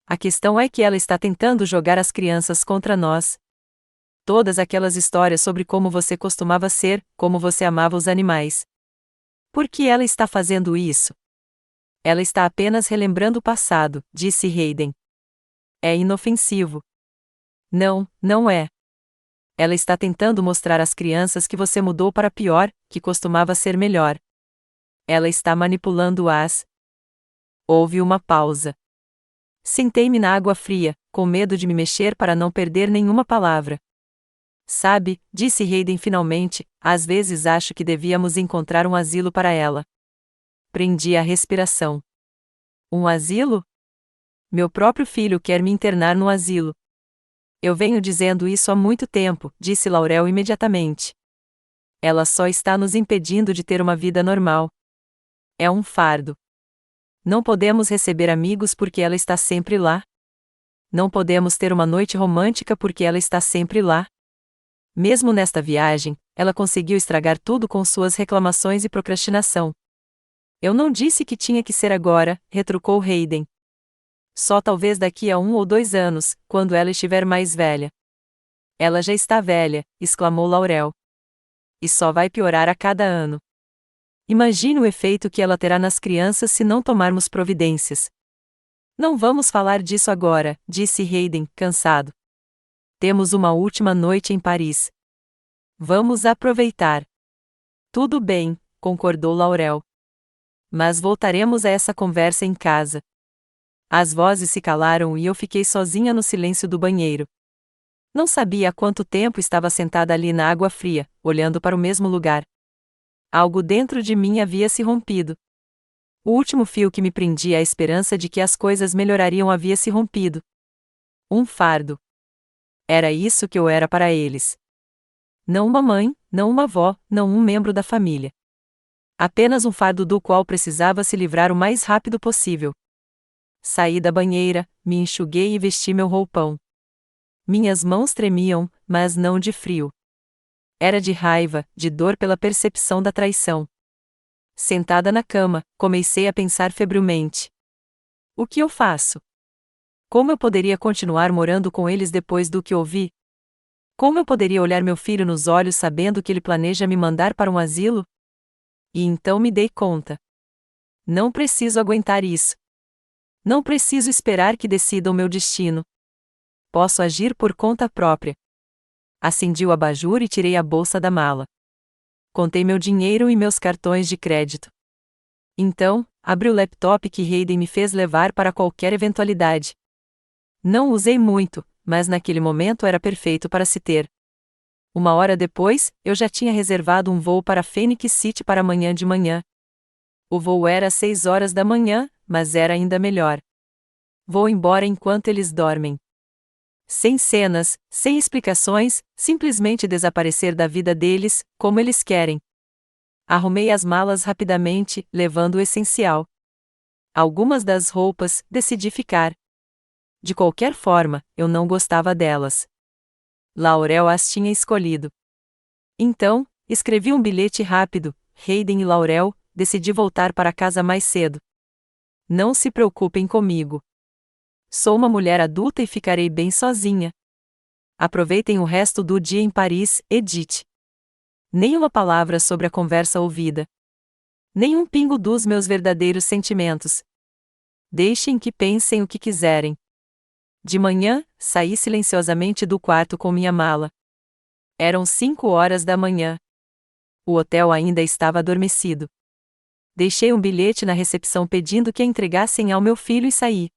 A questão é que ela está tentando jogar as crianças contra nós. Todas aquelas histórias sobre como você costumava ser, como você amava os animais. Por que ela está fazendo isso? Ela está apenas relembrando o passado, disse Hayden. É inofensivo. Não, não é. Ela está tentando mostrar às crianças que você mudou para pior, que costumava ser melhor. Ela está manipulando-as. Houve uma pausa. Sentei-me na água fria, com medo de me mexer para não perder nenhuma palavra. Sabe, disse Hayden finalmente, às vezes acho que devíamos encontrar um asilo para ela. Prendi a respiração. Um asilo? Meu próprio filho quer me internar no asilo. Eu venho dizendo isso há muito tempo, disse Laurel imediatamente. Ela só está nos impedindo de ter uma vida normal. É um fardo. Não podemos receber amigos porque ela está sempre lá. Não podemos ter uma noite romântica porque ela está sempre lá. Mesmo nesta viagem, ela conseguiu estragar tudo com suas reclamações e procrastinação. Eu não disse que tinha que ser agora, retrucou Hayden. Só talvez daqui a 1 ou 2 anos, quando ela estiver mais velha. Ela já está velha, exclamou Laurel. E só vai piorar a cada ano. Imagine o efeito que ela terá nas crianças se não tomarmos providências. Não vamos falar disso agora, disse Hayden, cansado. Temos uma última noite em Paris. Vamos aproveitar. Tudo bem, concordou Laurel. Mas voltaremos a essa conversa em casa. As vozes se calaram e eu fiquei sozinha no silêncio do banheiro. Não sabia há quanto tempo estava sentada ali na água fria, olhando para o mesmo lugar. Algo dentro de mim havia se rompido. O último fio que me prendia à esperança de que as coisas melhorariam havia se rompido. Um fardo. Era isso que eu era para eles. Não uma mãe, não uma avó, não um membro da família. Apenas um fardo do qual precisava se livrar o mais rápido possível. Saí da banheira, me enxuguei e vesti meu roupão. Minhas mãos tremiam, mas não de frio. Era de raiva, de dor pela percepção da traição. Sentada na cama, comecei a pensar febrilmente. O que eu faço? Como eu poderia continuar morando com eles depois do que ouvi? Como eu poderia olhar meu filho nos olhos sabendo que ele planeja me mandar para um asilo? E então me dei conta. Não preciso aguentar isso. Não preciso esperar que decidam meu destino. Posso agir por conta própria. Acendi o abajur e tirei a bolsa da mala. Contei meu dinheiro e meus cartões de crédito. Então, abri o laptop que Hayden me fez levar para qualquer eventualidade. Não usei muito, mas naquele momento era perfeito para se ter. 1 hora depois, eu já tinha reservado um voo para Phoenix City para amanhã de manhã. O voo era às 6 horas da manhã, mas era ainda melhor. Vou embora enquanto eles dormem. Sem cenas, sem explicações, simplesmente desaparecer da vida deles, como eles querem. Arrumei as malas rapidamente, levando o essencial. Algumas das roupas, decidi ficar. De qualquer forma, eu não gostava delas. Laurel as tinha escolhido. Então, escrevi um bilhete rápido, Hayden e Laurel, decidi voltar para casa mais cedo. Não se preocupem comigo. Sou uma mulher adulta e ficarei bem sozinha. Aproveitem o resto do dia em Paris, Edith. Nenhuma palavra sobre a conversa ouvida. Nenhum pingo dos meus verdadeiros sentimentos. Deixem que pensem o que quiserem. De manhã, saí silenciosamente do quarto com minha mala. Eram 5 horas da manhã. O hotel ainda estava adormecido. Deixei um bilhete na recepção pedindo que a entregassem ao meu filho e saí.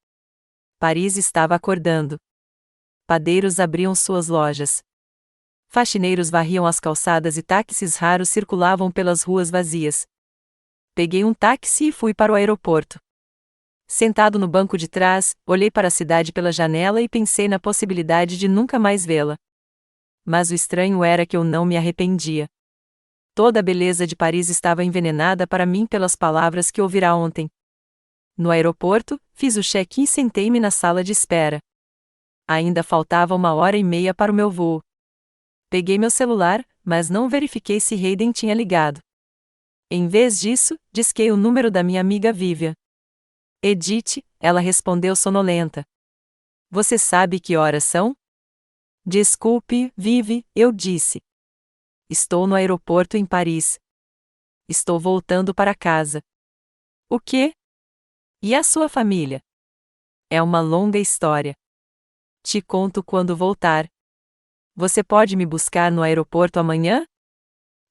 Paris estava acordando. padeiros abriam suas lojas. Faxineiros varriam as calçadas e táxis raros circulavam pelas ruas vazias. Peguei um táxi e fui para o aeroporto. Sentado no banco de trás, olhei para a cidade pela janela e pensei na possibilidade de nunca mais vê-la. Mas o estranho era que eu não me arrependia. Toda a beleza de Paris estava envenenada para mim pelas palavras que ouvira ontem. No aeroporto, fiz o check-in e sentei-me na sala de espera. Ainda faltava 1h30 para o meu voo. Peguei meu celular, mas não verifiquei se Hayden tinha ligado. Em vez disso, disquei o número da minha amiga Vivian. Edith, ela respondeu sonolenta. Você sabe que horas são? Desculpe, Vivi, eu disse. Estou no aeroporto em Paris. Estou voltando para casa. O quê? E a sua família? É uma longa história. Te conto quando voltar. Você pode me buscar no aeroporto amanhã?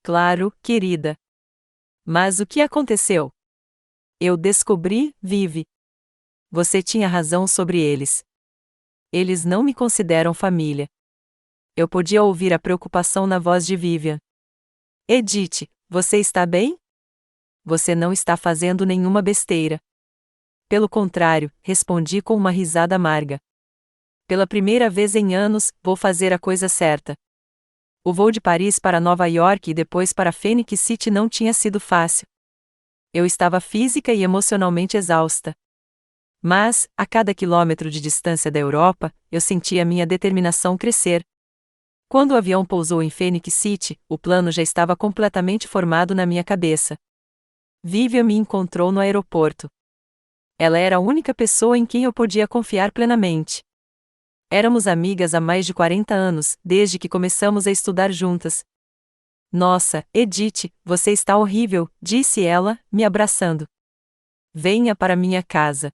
Claro, querida. Mas o que aconteceu? Eu descobri, Vivi. Você tinha razão sobre eles. Eles não me consideram família. Eu podia ouvir a preocupação na voz de Vivian. Edith, você está bem? Você não está fazendo nenhuma besteira. Pelo contrário, respondi com uma risada amarga. Pela primeira vez em anos, vou fazer a coisa certa. O voo de Paris para Nova York e depois para Phoenix City não tinha sido fácil. Eu estava física e emocionalmente exausta. Mas, a cada quilômetro de distância da Europa, eu sentia minha determinação crescer. Quando o avião pousou em Phoenix City, o plano já estava completamente formado na minha cabeça. Vivian me encontrou no aeroporto. Ela era a única pessoa em quem eu podia confiar plenamente. Éramos amigas há mais de 40 anos, desde que começamos a estudar juntas. Nossa, Edith, você está horrível, disse ela, me abraçando. Venha para minha casa.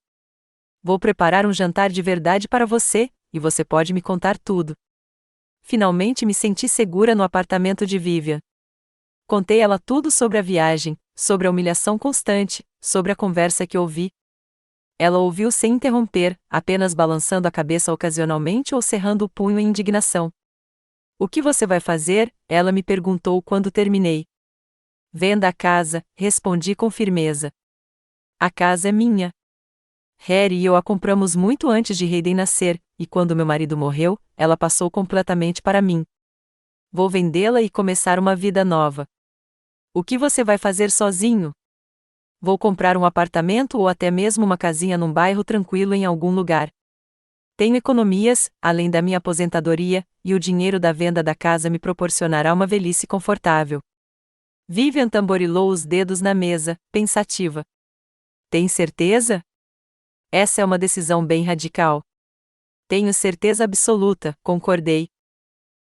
Vou preparar um jantar de verdade para você, e você pode me contar tudo. Finalmente me senti segura no apartamento de Vivian. Contei ela tudo sobre a viagem, sobre a humilhação constante, sobre a conversa que ouvi. Ela ouviu sem interromper, apenas balançando a cabeça ocasionalmente ou cerrando o punho em indignação. O que você vai fazer? Ela me perguntou quando terminei. Venda a casa, respondi com firmeza. A casa é minha. Harry e eu a compramos muito antes de Hayden nascer, e quando meu marido morreu, ela passou completamente para mim. Vou vendê-la e começar uma vida nova. O que você vai fazer sozinho? Vou comprar um apartamento ou até mesmo uma casinha num bairro tranquilo em algum lugar. Tenho economias, além da minha aposentadoria, e o dinheiro da venda da casa me proporcionará uma velhice confortável. Vivian tamborilou os dedos na mesa, pensativa. Tem certeza? Essa é uma decisão bem radical. Tenho certeza absoluta, concordei.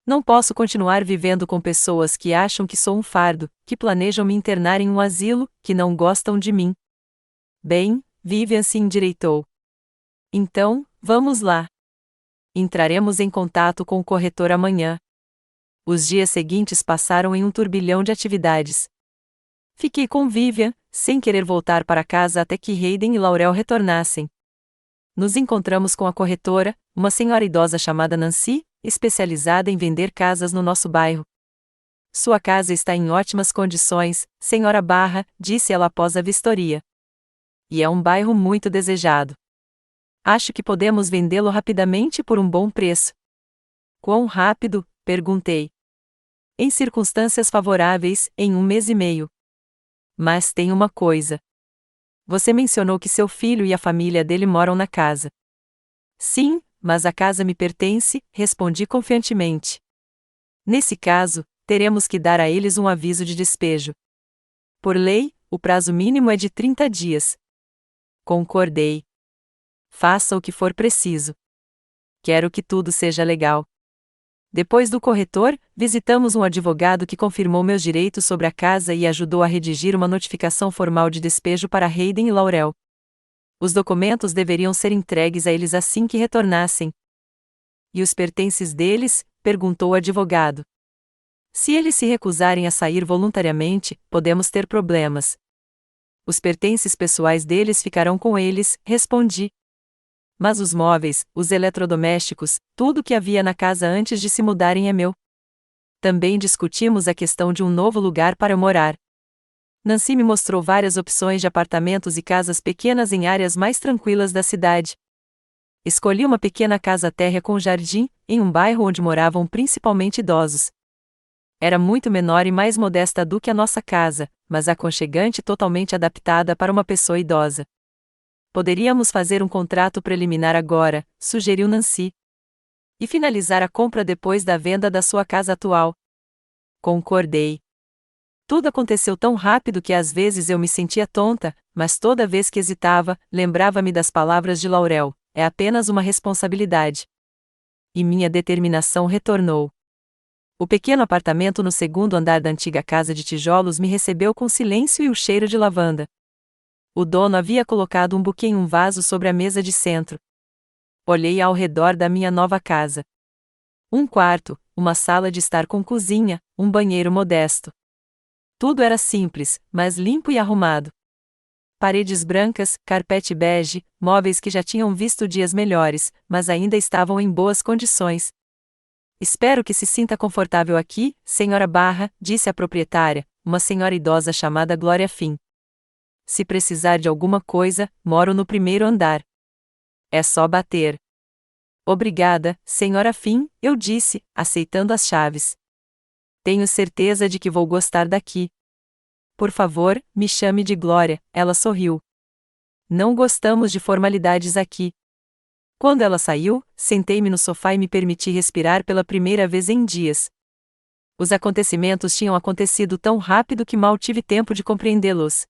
Não posso continuar vivendo com pessoas que acham que sou um fardo, que planejam me internar em um asilo, que não gostam de mim. Bem, Vivian se endireitou. Então, vamos lá. Entraremos em contato com o corretor amanhã. Os dias seguintes passaram em um turbilhão de atividades. Fiquei com Vivian, sem querer voltar para casa até que Hayden e Laurel retornassem. Nos encontramos com a corretora, uma senhora idosa chamada Nancy, especializada em vender casas no nosso bairro. Sua casa está em ótimas condições, senhora Barra, disse ela após a vistoria. E é um bairro muito desejado. Acho que podemos vendê-lo rapidamente por um bom preço. Quão rápido? Perguntei. Em circunstâncias favoráveis, em 1 mês e meio. Mas tem uma coisa. Você mencionou que seu filho e a família dele moram na casa. Sim, mas a casa me pertence, respondi confiantemente. Nesse caso, teremos que dar a eles um aviso de despejo. Por lei, o prazo mínimo é de 30 dias. Concordei. Faça o que for preciso. Quero que tudo seja legal. Depois do corretor, visitamos um advogado que confirmou meus direitos sobre a casa e ajudou a redigir uma notificação formal de despejo para Hayden e Laurel. Os documentos deveriam ser entregues a eles assim que retornassem. E os pertences deles? Perguntou o advogado. Se eles se recusarem a sair voluntariamente, podemos ter problemas. Os pertences pessoais deles ficarão com eles, respondi. Mas os móveis, os eletrodomésticos, tudo que havia na casa antes de se mudarem é meu. Também discutimos a questão de um novo lugar para eu morar. Nancy me mostrou várias opções de apartamentos e casas pequenas em áreas mais tranquilas da cidade. Escolhi uma pequena casa térrea com jardim, em um bairro onde moravam principalmente idosos. Era muito menor e mais modesta do que a nossa casa, mas aconchegante e totalmente adaptada para uma pessoa idosa. Poderíamos fazer um contrato preliminar agora, sugeriu Nancy. E finalizar a compra depois da venda da sua casa atual. Concordei. Tudo aconteceu tão rápido que às vezes eu me sentia tonta, mas toda vez que hesitava, lembrava-me das palavras de Laurel: é apenas uma responsabilidade. E minha determinação retornou. O pequeno apartamento no segundo andar da antiga casa de tijolos me recebeu com silêncio e o cheiro de lavanda. O dono havia colocado um buquê em um vaso sobre a mesa de centro. Olhei ao redor da minha nova casa. Um quarto, uma sala de estar com cozinha, um banheiro modesto. Tudo era simples, mas limpo e arrumado. Paredes brancas, carpete bege, móveis que já tinham visto dias melhores, mas ainda estavam em boas condições. Espero que se sinta confortável aqui, senhora Barra, disse a proprietária, uma senhora idosa chamada Glória Finn. Se precisar de alguma coisa, moro no primeiro andar. É só bater. Obrigada, senhora Finn, eu disse, aceitando as chaves. Tenho certeza de que vou gostar daqui. Por favor, me chame de Glória, ela sorriu. Não gostamos de formalidades aqui. Quando ela saiu, sentei-me no sofá e me permiti respirar pela primeira vez em dias. Os acontecimentos tinham acontecido tão rápido que mal tive tempo de compreendê-los.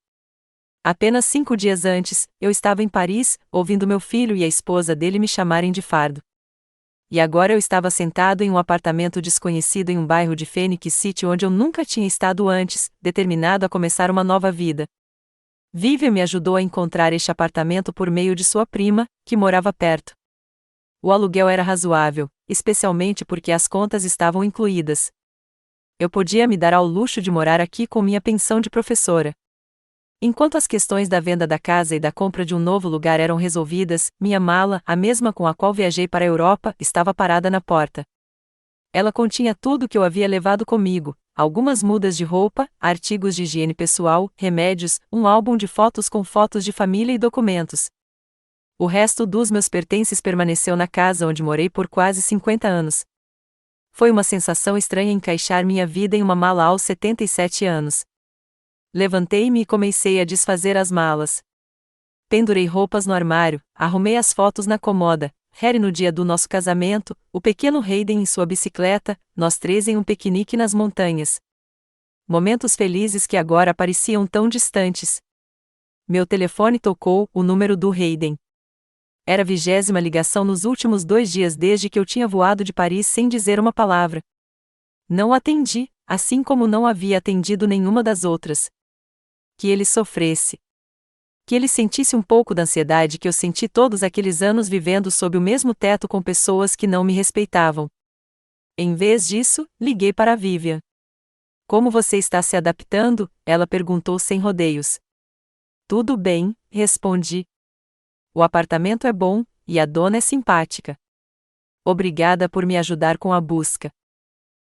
Apenas 5 dias antes, eu estava em Paris, ouvindo meu filho e a esposa dele me chamarem de fardo. E agora eu estava sentado em um apartamento desconhecido em um bairro de Phoenix City onde eu nunca tinha estado antes, determinado a começar uma nova vida. Vivian me ajudou a encontrar este apartamento por meio de sua prima, que morava perto. O aluguel era razoável, especialmente porque as contas estavam incluídas. Eu podia me dar ao luxo de morar aqui com minha pensão de professora. Enquanto as questões da venda da casa e da compra de um novo lugar eram resolvidas, minha mala, a mesma com a qual viajei para a Europa, estava parada na porta. Ela continha tudo o que eu havia levado comigo: algumas mudas de roupa, artigos de higiene pessoal, remédios, um álbum de fotos com fotos de família e documentos. O resto dos meus pertences permaneceu na casa onde morei por quase 50 anos. Foi uma sensação estranha encaixar minha vida em uma mala aos 77 anos. Levantei-me e comecei a desfazer as malas. Pendurei roupas no armário, arrumei as fotos na comoda, Harry no dia do nosso casamento, o pequeno Hayden em sua bicicleta, nós três em um piquenique nas montanhas. Momentos felizes que agora pareciam tão distantes. Meu telefone tocou, o número do Hayden. Era a 20ª ligação nos últimos 2 dias desde que eu tinha voado de Paris sem dizer uma palavra. Não atendi, assim como não havia atendido nenhuma das outras. Que ele sofresse. Que ele sentisse um pouco da ansiedade que eu senti todos aqueles anos vivendo sob o mesmo teto com pessoas que não me respeitavam. Em vez disso, liguei para a Vivian. Como você está se adaptando? Ela perguntou sem rodeios. Tudo bem, respondi. O apartamento é bom, e a dona é simpática. Obrigada por me ajudar com a busca.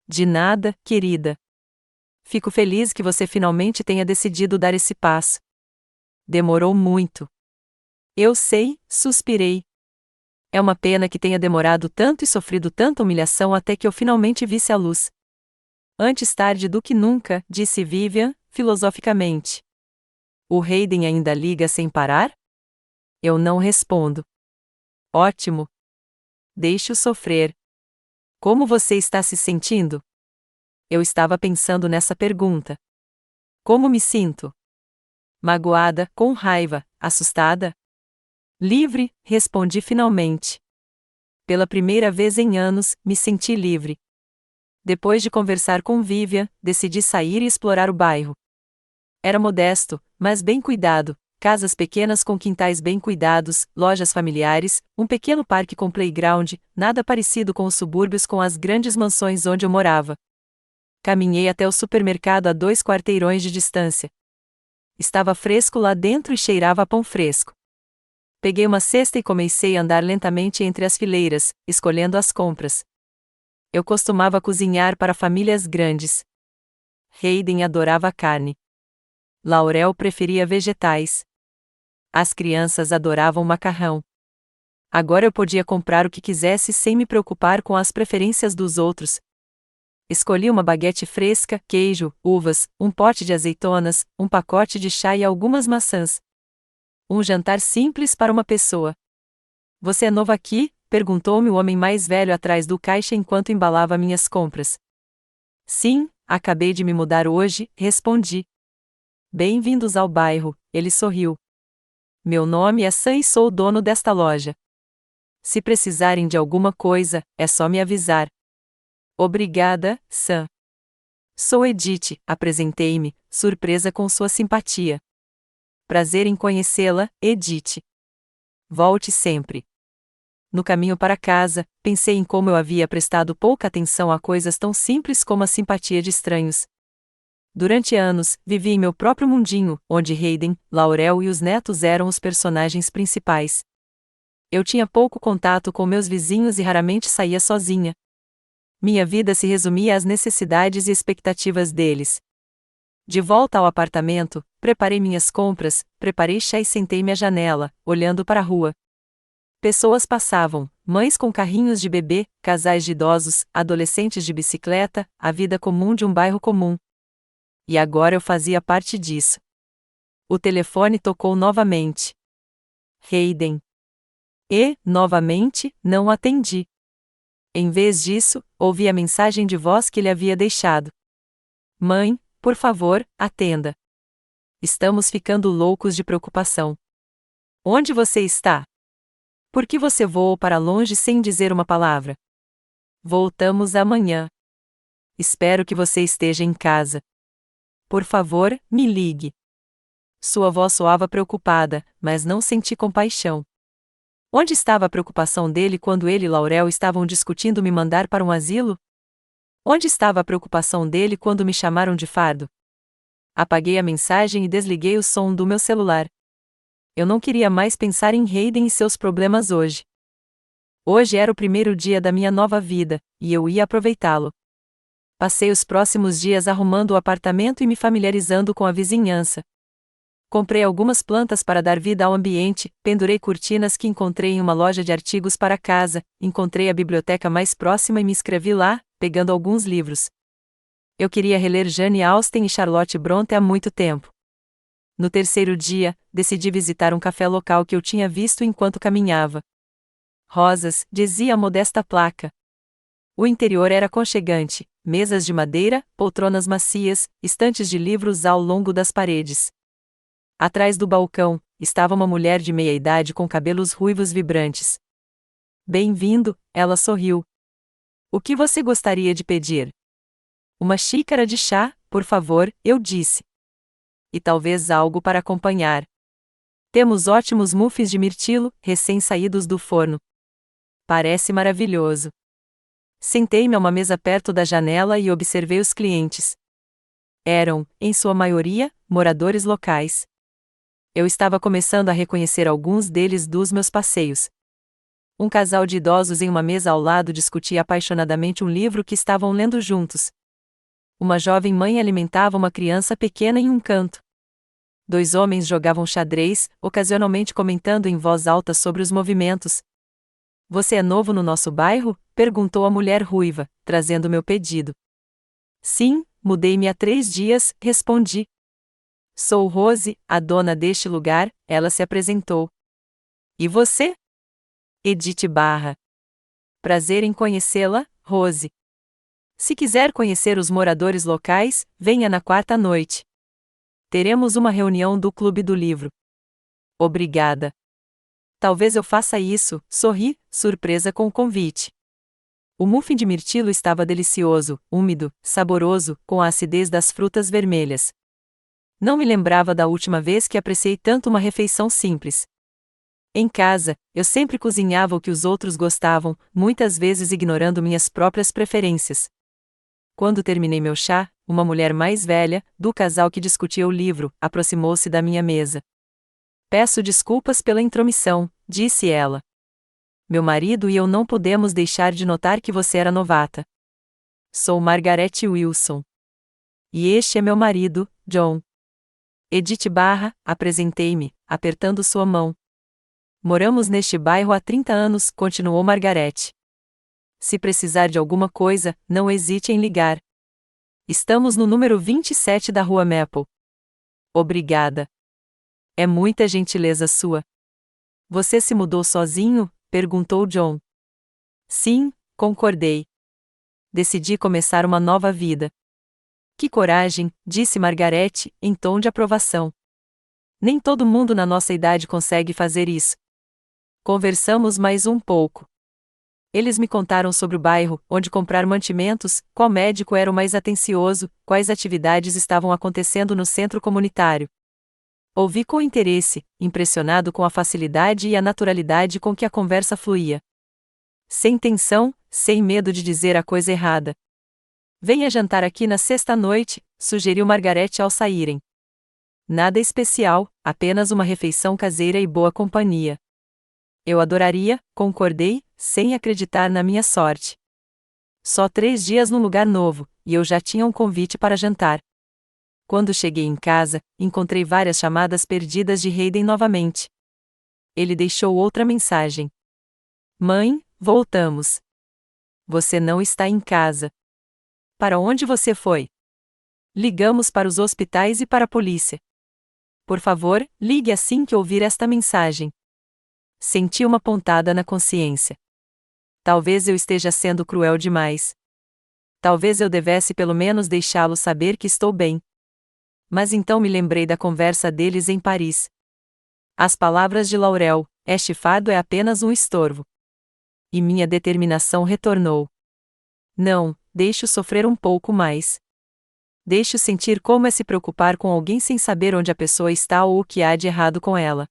De nada, querida. Fico feliz que você finalmente tenha decidido dar esse passo. Demorou muito. Eu sei, suspirei. É uma pena que tenha demorado tanto e sofrido tanta humilhação até que eu finalmente visse a luz. Antes tarde do que nunca, disse Vivian, filosoficamente. O Hayden ainda liga sem parar? Eu não respondo. Ótimo. Deixe-o sofrer. Como você está se sentindo? Eu estava pensando nessa pergunta. Como me sinto? Magoada, com raiva, assustada? Livre, respondi finalmente. Pela primeira vez em anos, me senti livre. Depois de conversar com Vivian, decidi sair e explorar o bairro. Era modesto, mas bem cuidado, casas pequenas com quintais bem cuidados, lojas familiares, um pequeno parque com playground, nada parecido com os subúrbios com as grandes mansões onde eu morava. Caminhei até o supermercado a 2 quarteirões de distância. Estava fresco lá dentro e cheirava a pão fresco. Peguei uma cesta e comecei a andar lentamente entre as fileiras, escolhendo as compras. Eu costumava cozinhar para famílias grandes. Hayden adorava carne. Laurel preferia vegetais. As crianças adoravam macarrão. Agora eu podia comprar o que quisesse sem me preocupar com as preferências dos outros. Escolhi uma baguete fresca, queijo, uvas, um pote de azeitonas, um pacote de chá e algumas maçãs. Um jantar simples para uma pessoa. Você é novo aqui? Perguntou-me o homem mais velho atrás do caixa enquanto embalava minhas compras. Sim, acabei de me mudar hoje, respondi. Bem-vindos ao bairro, ele sorriu. Meu nome é Sam e sou o dono desta loja. Se precisarem de alguma coisa, é só me avisar. Obrigada, Sam. Sou Edith, apresentei-me, surpresa com sua simpatia. Prazer em conhecê-la, Edith. Volte sempre. No caminho para casa, pensei em como eu havia prestado pouca atenção a coisas tão simples como a simpatia de estranhos. Durante anos, vivi em meu próprio mundinho, onde Hayden, Laurel e os netos eram os personagens principais. Eu tinha pouco contato com meus vizinhos e raramente saía sozinha. Minha vida se resumia às necessidades e expectativas deles. De volta ao apartamento, preparei minhas compras, preparei chá e sentei-me à janela, olhando para a rua. Pessoas passavam, mães com carrinhos de bebê, casais de idosos, adolescentes de bicicleta, a vida comum de um bairro comum. E agora eu fazia parte disso. O telefone tocou novamente. Hayden. E, novamente, não atendi. Em vez disso, ouvi a mensagem de voz que ele havia deixado. Mãe, por favor, atenda. Estamos ficando loucos de preocupação. Onde você está? Por que você voou para longe sem dizer uma palavra? Voltamos amanhã. Espero que você esteja em casa. Por favor, me ligue. Sua voz soava preocupada, mas não senti compaixão. Onde estava a preocupação dele quando ele e Laurel estavam discutindo me mandar para um asilo? Onde estava a preocupação dele quando me chamaram de fardo? Apaguei a mensagem e desliguei o som do meu celular. Eu não queria mais pensar em Hayden e seus problemas hoje. Hoje era o primeiro dia da minha nova vida, e eu ia aproveitá-lo. Passei os próximos dias arrumando o apartamento e me familiarizando com a vizinhança. Comprei algumas plantas para dar vida ao ambiente, pendurei cortinas que encontrei em uma loja de artigos para casa, encontrei a biblioteca mais próxima e me inscrevi lá, pegando alguns livros. Eu queria reler Jane Austen e Charlotte Brontë há muito tempo. No terceiro dia, decidi visitar um café local que eu tinha visto enquanto caminhava. Rosas, dizia a modesta placa. O interior era aconchegante, mesas de madeira, poltronas macias, estantes de livros ao longo das paredes. Atrás do balcão, estava uma mulher de meia-idade com cabelos ruivos vibrantes. Bem-vindo, ela sorriu. O que você gostaria de pedir? Uma xícara de chá, por favor, eu disse. E talvez algo para acompanhar. Temos ótimos muffins de mirtilo, recém-saídos do forno. Parece maravilhoso. Sentei-me a uma mesa perto da janela e observei os clientes. Eram, em sua maioria, moradores locais. Eu estava começando a reconhecer alguns deles dos meus passeios. Um casal de idosos em uma mesa ao lado discutia apaixonadamente um livro que estavam lendo juntos. Uma jovem mãe alimentava uma criança pequena em um canto. Dois homens jogavam xadrez, ocasionalmente comentando em voz alta sobre os movimentos. Você é novo no nosso bairro? Perguntou a mulher ruiva, trazendo meu pedido. Sim, mudei-me há 3 dias, respondi. Sou Rose, a dona deste lugar, ela se apresentou. E você? Edith Barra. Prazer em conhecê-la, Rose. Se quiser conhecer os moradores locais, venha na quarta noite. Teremos uma reunião do Clube do Livro. Obrigada. Talvez eu faça isso, sorri, surpresa com o convite. O muffin de mirtilo estava delicioso, úmido, saboroso, com a acidez das frutas vermelhas. Não me lembrava da última vez que apreciei tanto uma refeição simples. Em casa, eu sempre cozinhava o que os outros gostavam, muitas vezes ignorando minhas próprias preferências. Quando terminei meu chá, uma mulher mais velha, do casal que discutia o livro, aproximou-se da minha mesa. Peço desculpas pela intromissão, disse ela. Meu marido e eu não podemos deixar de notar que você era novata. Sou Margaret Wilson. E este é meu marido, John. Edith Barra, apresentei-me, apertando sua mão. Moramos neste bairro há 30 anos, continuou Margaret. Se precisar de alguma coisa, não hesite em ligar. Estamos no número 27 da Rua Maple. Obrigada. É muita gentileza sua. Você se mudou sozinho? Perguntou John. Sim, concordei. Decidi começar uma nova vida. Que coragem, disse Margaret, em tom de aprovação. Nem todo mundo na nossa idade consegue fazer isso. Conversamos mais um pouco. Eles me contaram sobre o bairro, onde comprar mantimentos, qual médico era o mais atencioso, quais atividades estavam acontecendo no centro comunitário. Ouvi com interesse, impressionado com a facilidade e a naturalidade com que a conversa fluía. Sem tensão, sem medo de dizer a coisa errada. Venha jantar aqui na sexta-noite, sugeriu Margaret ao saírem. Nada especial, apenas uma refeição caseira e boa companhia. Eu adoraria, concordei, sem acreditar na minha sorte. Só 3 dias num lugar novo, e eu já tinha um convite para jantar. Quando cheguei em casa, encontrei várias chamadas perdidas de Hayden novamente. Ele deixou outra mensagem. Mãe, voltamos. Você não está em casa. Para onde você foi? Ligamos para os hospitais e para a polícia. Por favor, ligue assim que ouvir esta mensagem. Senti uma pontada na consciência. Talvez eu esteja sendo cruel demais. Talvez eu devesse pelo menos deixá-lo saber que estou bem. Mas então me lembrei da conversa deles em Paris. As palavras de Laurel, este fardo é apenas um estorvo. E minha determinação retornou. Não, deixe-o sofrer um pouco mais. Deixe-o sentir como é se preocupar com alguém sem saber onde a pessoa está ou o que há de errado com ela.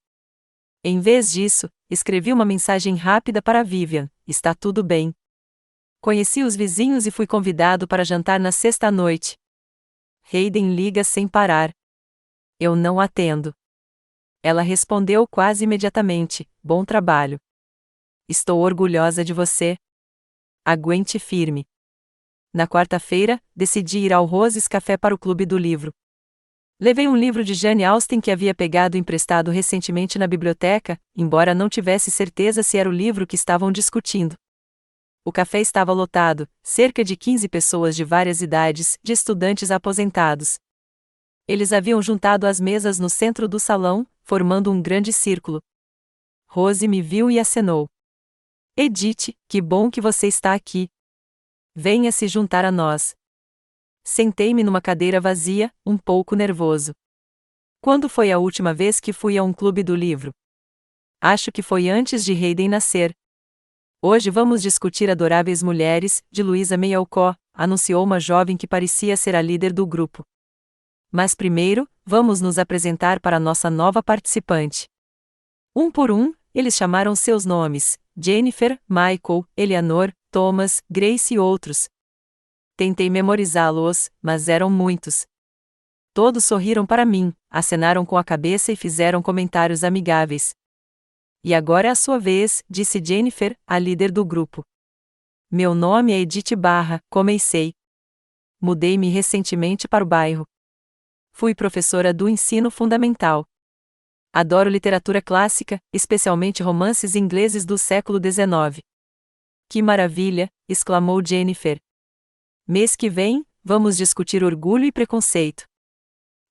Em vez disso, escrevi uma mensagem rápida para Vivian: está tudo bem. Conheci os vizinhos e fui convidado para jantar na sexta-noite. Hayden liga sem parar. Eu não atendo. Ela respondeu quase imediatamente: bom trabalho. Estou orgulhosa de você. Aguente firme. Na quarta-feira, decidi ir ao Roses Café para o Clube do Livro. Levei um livro de Jane Austen que havia pegado emprestado recentemente na biblioteca, embora não tivesse certeza se era o livro que estavam discutindo. O café estava lotado, cerca de 15 pessoas de várias idades, de estudantes aposentados. Eles haviam juntado as mesas no centro do salão, formando um grande círculo. Rose me viu e acenou. Edith, que bom que você está aqui. Venha se juntar a nós. Sentei-me numa cadeira vazia, um pouco nervoso. Quando foi a última vez que fui a um clube do livro? Acho que foi antes de Hayden nascer. Hoje vamos discutir Adoráveis Mulheres, de Louisa May Alcott, anunciou uma jovem que parecia ser a líder do grupo. Mas primeiro, vamos nos apresentar para nossa nova participante. Um por um, eles chamaram seus nomes: Jennifer, Michael, Eleanor, Thomas, Grace e outros. Tentei memorizá-los, mas eram muitos. Todos sorriram para mim, acenaram com a cabeça e fizeram comentários amigáveis. E agora é a sua vez, disse Jennifer, a líder do grupo. Meu nome é Edith Barra, comecei. Mudei-me recentemente para o bairro. Fui professora do ensino fundamental. Adoro literatura clássica, especialmente romances ingleses do século XIX. Que maravilha, exclamou Jennifer. Mês que vem, vamos discutir orgulho e preconceito.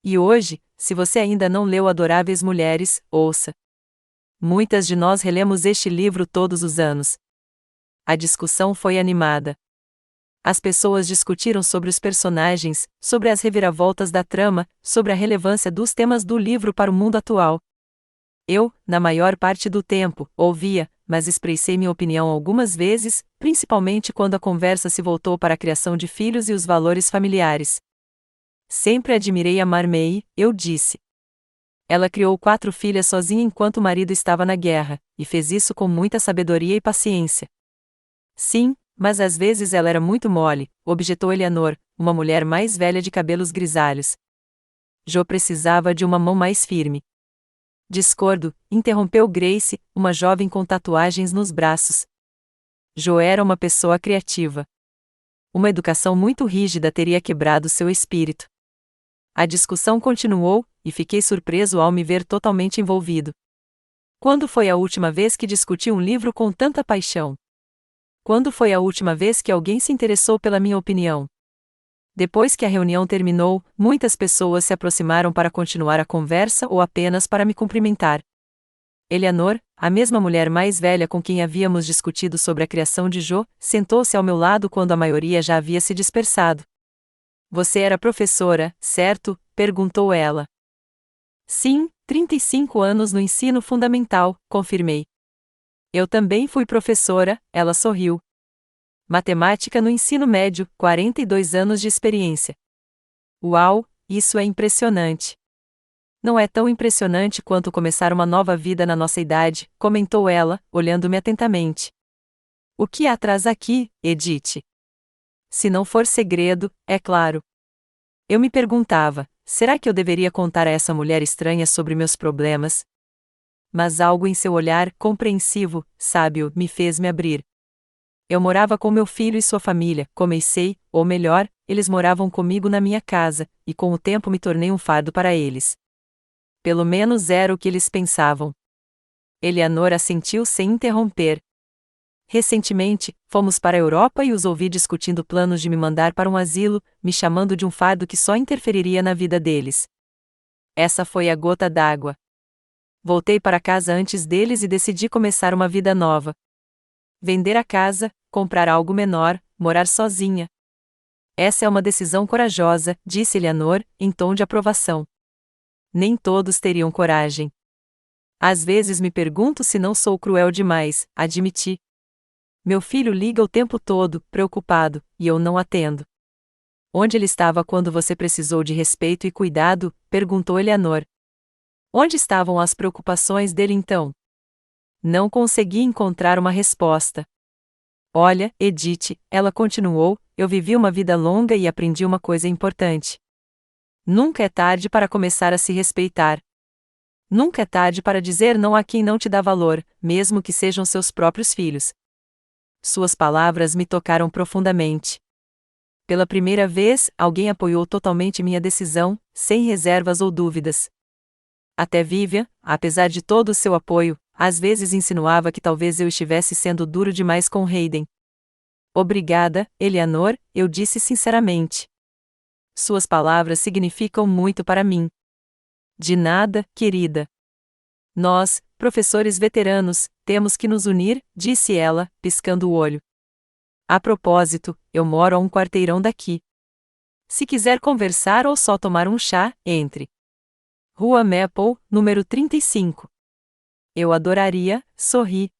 E hoje, se você ainda não leu Adoráveis Mulheres, ouça. Muitas de nós relemos este livro todos os anos. A discussão foi animada. As pessoas discutiram sobre os personagens, sobre as reviravoltas da trama, sobre a relevância dos temas do livro para o mundo atual. Eu, na maior parte do tempo, ouvia, mas expressei minha opinião algumas vezes, principalmente quando a conversa se voltou para a criação de filhos e os valores familiares. Sempre admirei a Marmee, eu disse. Ela criou 4 filhas sozinha enquanto o marido estava na guerra, e fez isso com muita sabedoria e paciência. Sim, mas às vezes ela era muito mole, objetou Eleanor, uma mulher mais velha de cabelos grisalhos. Jo precisava de uma mão mais firme. Discordo, interrompeu Grace, uma jovem com tatuagens nos braços. Jo era uma pessoa criativa. Uma educação muito rígida teria quebrado seu espírito. A discussão continuou, e fiquei surpreso ao me ver totalmente envolvido. Quando foi a última vez que discuti um livro com tanta paixão? Quando foi a última vez que alguém se interessou pela minha opinião? Depois que a reunião terminou, muitas pessoas se aproximaram para continuar a conversa ou apenas para me cumprimentar. Eleanor, a mesma mulher mais velha com quem havíamos discutido sobre a criação de Jo, sentou-se ao meu lado quando a maioria já havia se dispersado. Você era professora, certo? Perguntou ela. Sim, 35 anos no ensino fundamental, confirmei. Eu também fui professora, ela sorriu. Matemática no ensino médio, 42 anos de experiência. Uau, isso é impressionante. Não é tão impressionante quanto começar uma nova vida na nossa idade, comentou ela, olhando-me atentamente. O que há atrás aqui, Edith? Se não for segredo, é claro. Eu me perguntava, será que eu deveria contar a essa mulher estranha sobre meus problemas? Mas algo em seu olhar, compreensivo, sábio, me fez me abrir. Eu morava com meu filho e sua família, comecei, ou melhor, eles moravam comigo na minha casa, e com o tempo me tornei um fardo para eles. Pelo menos era o que eles pensavam. Eleanor assentiu sem interromper. Recentemente, fomos para a Europa e os ouvi discutindo planos de me mandar para um asilo, me chamando de um fardo que só interferiria na vida deles. Essa foi a gota d'água. Voltei para casa antes deles e decidi começar uma vida nova. Vender a casa, comprar algo menor, morar sozinha. Essa é uma decisão corajosa, disse Eleanor, em tom de aprovação. Nem todos teriam coragem. Às vezes me pergunto se não sou cruel demais, admiti. Meu filho liga o tempo todo, preocupado, e eu não atendo. Onde ele estava quando você precisou de respeito e cuidado? Perguntou Eleanor. Onde estavam as preocupações dele então? Não consegui encontrar uma resposta. Olha, Edith, ela continuou, eu vivi uma vida longa e aprendi uma coisa importante. Nunca é tarde para começar a se respeitar. Nunca é tarde para dizer não a quem não te dá valor, mesmo que sejam seus próprios filhos. Suas palavras me tocaram profundamente. Pela primeira vez, alguém apoiou totalmente minha decisão, sem reservas ou dúvidas. Até Vivian, apesar de todo o seu apoio, às vezes insinuava que talvez eu estivesse sendo duro demais com Hayden. Obrigada, Eleanor, eu disse sinceramente. Suas palavras significam muito para mim. De nada, querida. Nós, professores veteranos, temos que nos unir, disse ela, piscando o olho. A propósito, eu moro a um quarteirão daqui. Se quiser conversar ou só tomar um chá, entre. Rua Maple, número 35. Eu adoraria, sorri.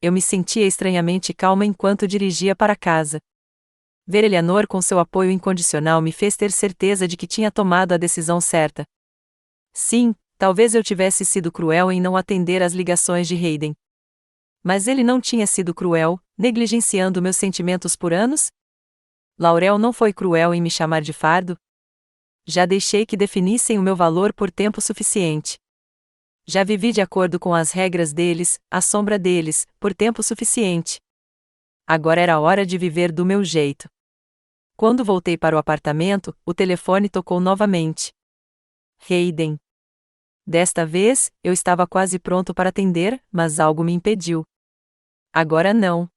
Eu me sentia estranhamente calma enquanto dirigia para casa. Ver Eleanor com seu apoio incondicional me fez ter certeza de que tinha tomado a decisão certa. Sim, talvez eu tivesse sido cruel em não atender às ligações de Hayden. Mas ele não tinha sido cruel, negligenciando meus sentimentos por anos? Laurel não foi cruel em me chamar de fardo? Já deixei que definissem o meu valor por tempo suficiente. Já vivi de acordo com as regras deles, à sombra deles, por tempo suficiente. Agora era hora de viver do meu jeito. Quando voltei para o apartamento, o telefone tocou novamente. Hayden. Desta vez, eu estava quase pronto para atender, mas algo me impediu. Agora não.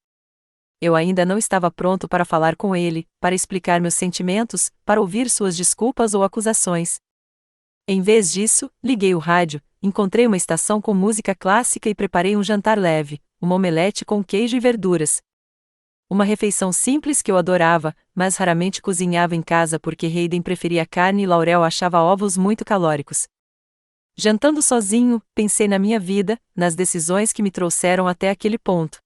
Eu ainda não estava pronto para falar com ele, para explicar meus sentimentos, para ouvir suas desculpas ou acusações. Em vez disso, liguei o rádio, encontrei uma estação com música clássica e preparei um jantar leve, uma omelete com queijo e verduras. Uma refeição simples que eu adorava, mas raramente cozinhava em casa porque Hayden preferia carne e Laurel achava ovos muito calóricos. Jantando sozinho, pensei na minha vida, nas decisões que me trouxeram até aquele ponto.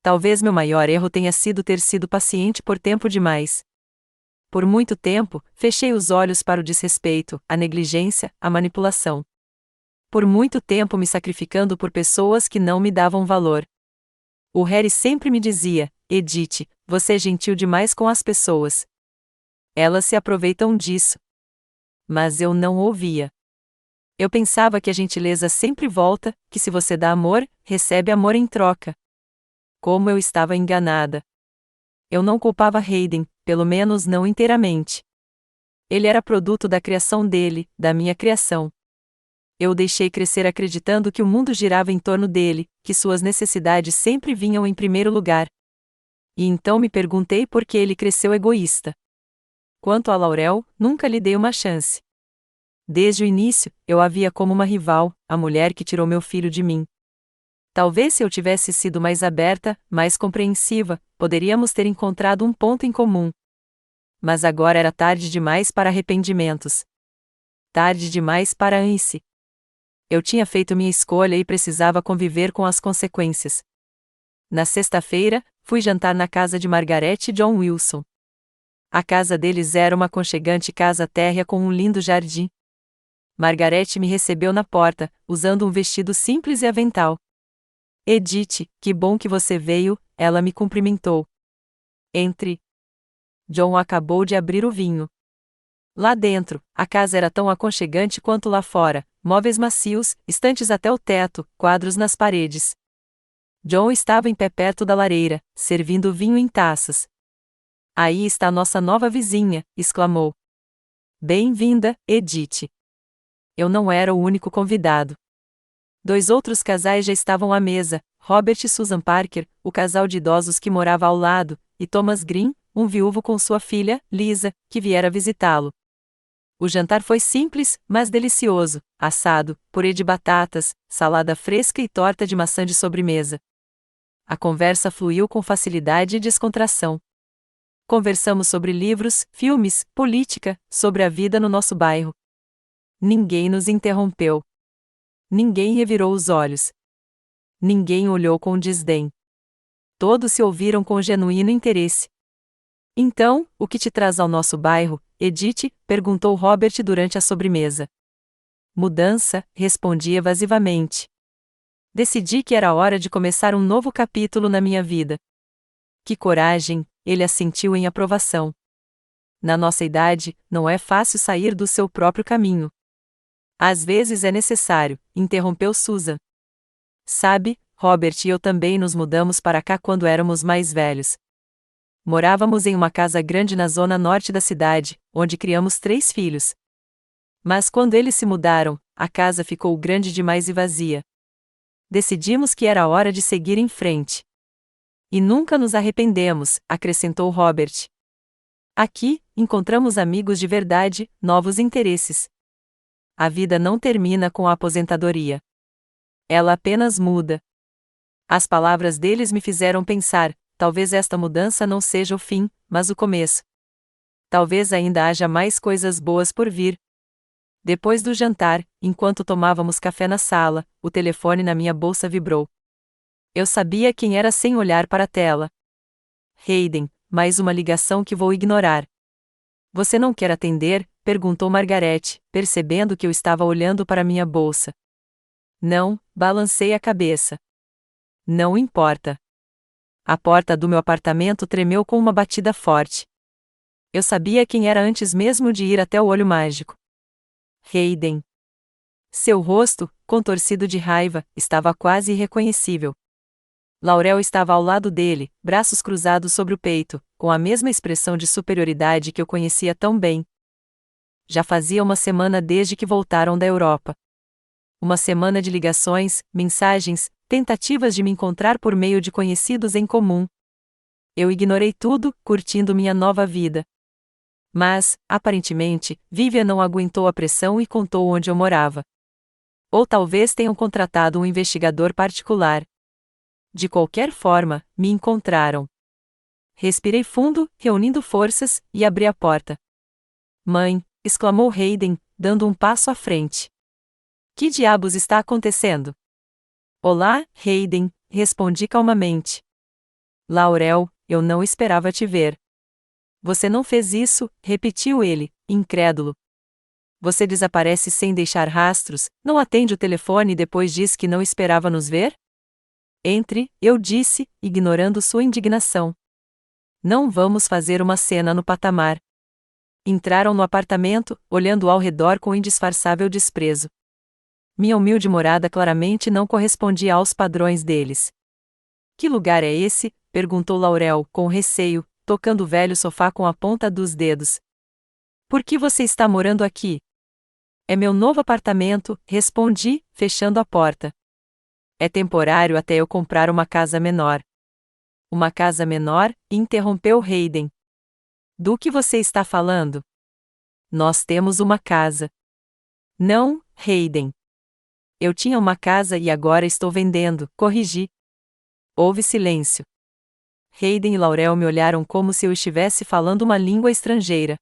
Talvez meu maior erro tenha sido ter sido paciente por tempo demais. Por muito tempo, fechei os olhos para o desrespeito, a negligência, a manipulação. Por muito tempo me sacrificando por pessoas que não me davam valor. O Harry sempre me dizia, Edith, você é gentil demais com as pessoas. Elas se aproveitam disso. Mas eu não ouvia. Eu pensava que a gentileza sempre volta, que se você dá amor, recebe amor em troca. Como eu estava enganada. Eu não culpava Hayden, pelo menos não inteiramente. Ele era produto da criação dele, da minha criação. Eu o deixei crescer acreditando que o mundo girava em torno dele, que suas necessidades sempre vinham em primeiro lugar. E então me perguntei por que ele cresceu egoísta. Quanto a Laurel, nunca lhe dei uma chance. Desde o início, eu a via como uma rival, a mulher que tirou meu filho de mim. Talvez se eu tivesse sido mais aberta, mais compreensiva, poderíamos ter encontrado um ponto em comum. Mas agora era tarde demais para arrependimentos. Tarde demais para ânsia. Eu tinha feito minha escolha e precisava conviver com as consequências. Na sexta-feira, fui jantar na casa de Margaret e John Wilson. A casa deles era uma aconchegante casa térrea com um lindo jardim. Margaret me recebeu na porta, usando um vestido simples e avental. Edith, que bom que você veio, ela me cumprimentou. Entre. John acabou de abrir o vinho. Lá dentro, a casa era tão aconchegante quanto lá fora, móveis macios, estantes até o teto, quadros nas paredes. John estava em pé perto da lareira, servindo vinho em taças. Aí está nossa nova vizinha, exclamou. Bem-vinda, Edith. Eu não era o único convidado. 2 outros casais já estavam à mesa, Robert e Susan Parker, o casal de idosos que morava ao lado, e Thomas Green, um viúvo com sua filha, Lisa, que viera visitá-lo. O jantar foi simples, mas delicioso: assado, purê de batatas, salada fresca e torta de maçã de sobremesa. A conversa fluiu com facilidade e descontração. Conversamos sobre livros, filmes, política, sobre a vida no nosso bairro. Ninguém nos interrompeu. Ninguém revirou os olhos. Ninguém olhou com desdém. Todos se ouviram com genuíno interesse. Então, o que te traz ao nosso bairro, Edith? Perguntou Robert durante a sobremesa. Mudança, respondi evasivamente. Decidi que era hora de começar um novo capítulo na minha vida. Que coragem, ele assentiu em aprovação. Na nossa idade, não é fácil sair do seu próprio caminho. Às vezes é necessário, interrompeu Susan. Sabe, Robert e eu também nos mudamos para cá quando éramos mais velhos. Morávamos em uma casa grande na zona norte da cidade, onde criamos 3 filhos. Mas quando eles se mudaram, a casa ficou grande demais e vazia. Decidimos que era hora de seguir em frente. E nunca nos arrependemos, acrescentou Robert. Aqui, encontramos amigos de verdade, novos interesses. A vida não termina com a aposentadoria. Ela apenas muda. As palavras deles me fizeram pensar, talvez esta mudança não seja o fim, mas o começo. Talvez ainda haja mais coisas boas por vir. Depois do jantar, enquanto tomávamos café na sala, o telefone na minha bolsa vibrou. Eu sabia quem era sem olhar para a tela. Hayden, mais uma ligação que vou ignorar. Você não quer atender? Perguntou Margaret, percebendo que eu estava olhando para minha bolsa. Não, balancei a cabeça. Não importa. A porta do meu apartamento tremeu com uma batida forte. Eu sabia quem era antes mesmo de ir até o olho mágico. Hayden. Seu rosto, contorcido de raiva, estava quase irreconhecível. Laurel estava ao lado dele, braços cruzados sobre o peito, com a mesma expressão de superioridade que eu conhecia tão bem. Já fazia uma semana desde que voltaram da Europa. Uma semana de ligações, mensagens, tentativas de me encontrar por meio de conhecidos em comum. Eu ignorei tudo, curtindo minha nova vida. Mas, aparentemente, Vivian não aguentou a pressão e contou onde eu morava. Ou talvez tenham contratado um investigador particular. De qualquer forma, me encontraram. Respirei fundo, reunindo forças, e abri a porta. Mãe, exclamou Hayden, dando um passo à frente. Que diabos está acontecendo? Olá, Hayden, respondi calmamente. Laurel, eu não esperava te ver. Você não fez isso, repetiu ele, incrédulo. Você desaparece sem deixar rastros, não atende o telefone e depois diz que não esperava nos ver? Entre, eu disse, ignorando sua indignação. Não vamos fazer uma cena no patamar. Entraram no apartamento, olhando ao redor com indisfarçável desprezo. Minha humilde morada claramente não correspondia aos padrões deles. Que lugar é esse? Perguntou Laurel, com receio, tocando o velho sofá com a ponta dos dedos. Por que você está morando aqui? É meu novo apartamento, respondi, fechando a porta. É temporário até eu comprar uma casa menor. Uma casa menor? Interrompeu Hayden. Do que você está falando? Nós temos uma casa. Não, Hayden. Eu tinha uma casa e agora estou vendendo, corrigi. Houve silêncio. Hayden e Laurel me olharam como se eu estivesse falando uma língua estrangeira.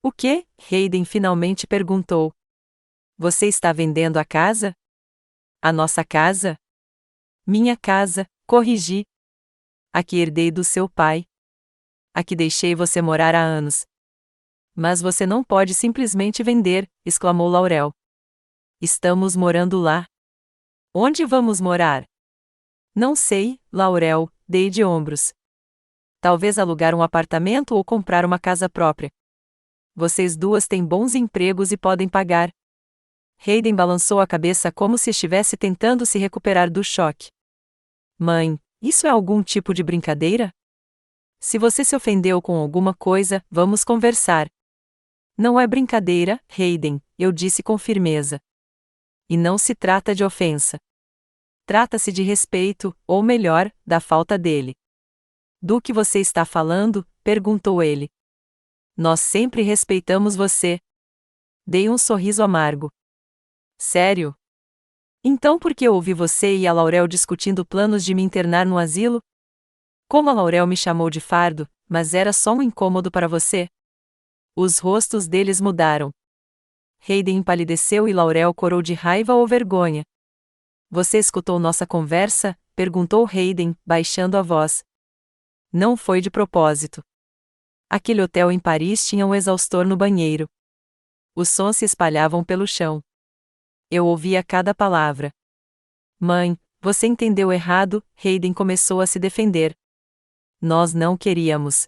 O quê? Hayden finalmente perguntou. Você está vendendo a casa? A nossa casa? Minha casa, corrigi. A que herdei do seu pai. A que deixei você morar há anos. Mas você não pode simplesmente vender, exclamou Laurel. Estamos morando lá. Onde vamos morar? Não sei, Laurel, dei de ombros. Talvez alugar um apartamento ou comprar uma casa própria. Vocês duas têm bons empregos e podem pagar. Hayden balançou a cabeça como se estivesse tentando se recuperar do choque. Mãe, isso é algum tipo de brincadeira? Se você se ofendeu com alguma coisa, vamos conversar. Não é brincadeira, Hayden, eu disse com firmeza. E não se trata de ofensa. Trata-se de respeito, ou melhor, da falta dele. Do que você está falando? Perguntou ele. Nós sempre respeitamos você. Dei um sorriso amargo. Sério? Então por que ouvi você e a Laurel discutindo planos de me internar no asilo? Como a Laurel me chamou de fardo, mas era só um incômodo para você? Os rostos deles mudaram. Hayden empalideceu e Laurel corou de raiva ou vergonha. Você escutou nossa conversa? Perguntou Hayden, baixando a voz. Não foi de propósito. Aquele hotel em Paris tinha um exaustor no banheiro. Os sons se espalhavam pelo chão. Eu ouvia cada palavra. Mãe, você entendeu errado, Hayden começou a se defender. Nós não queríamos.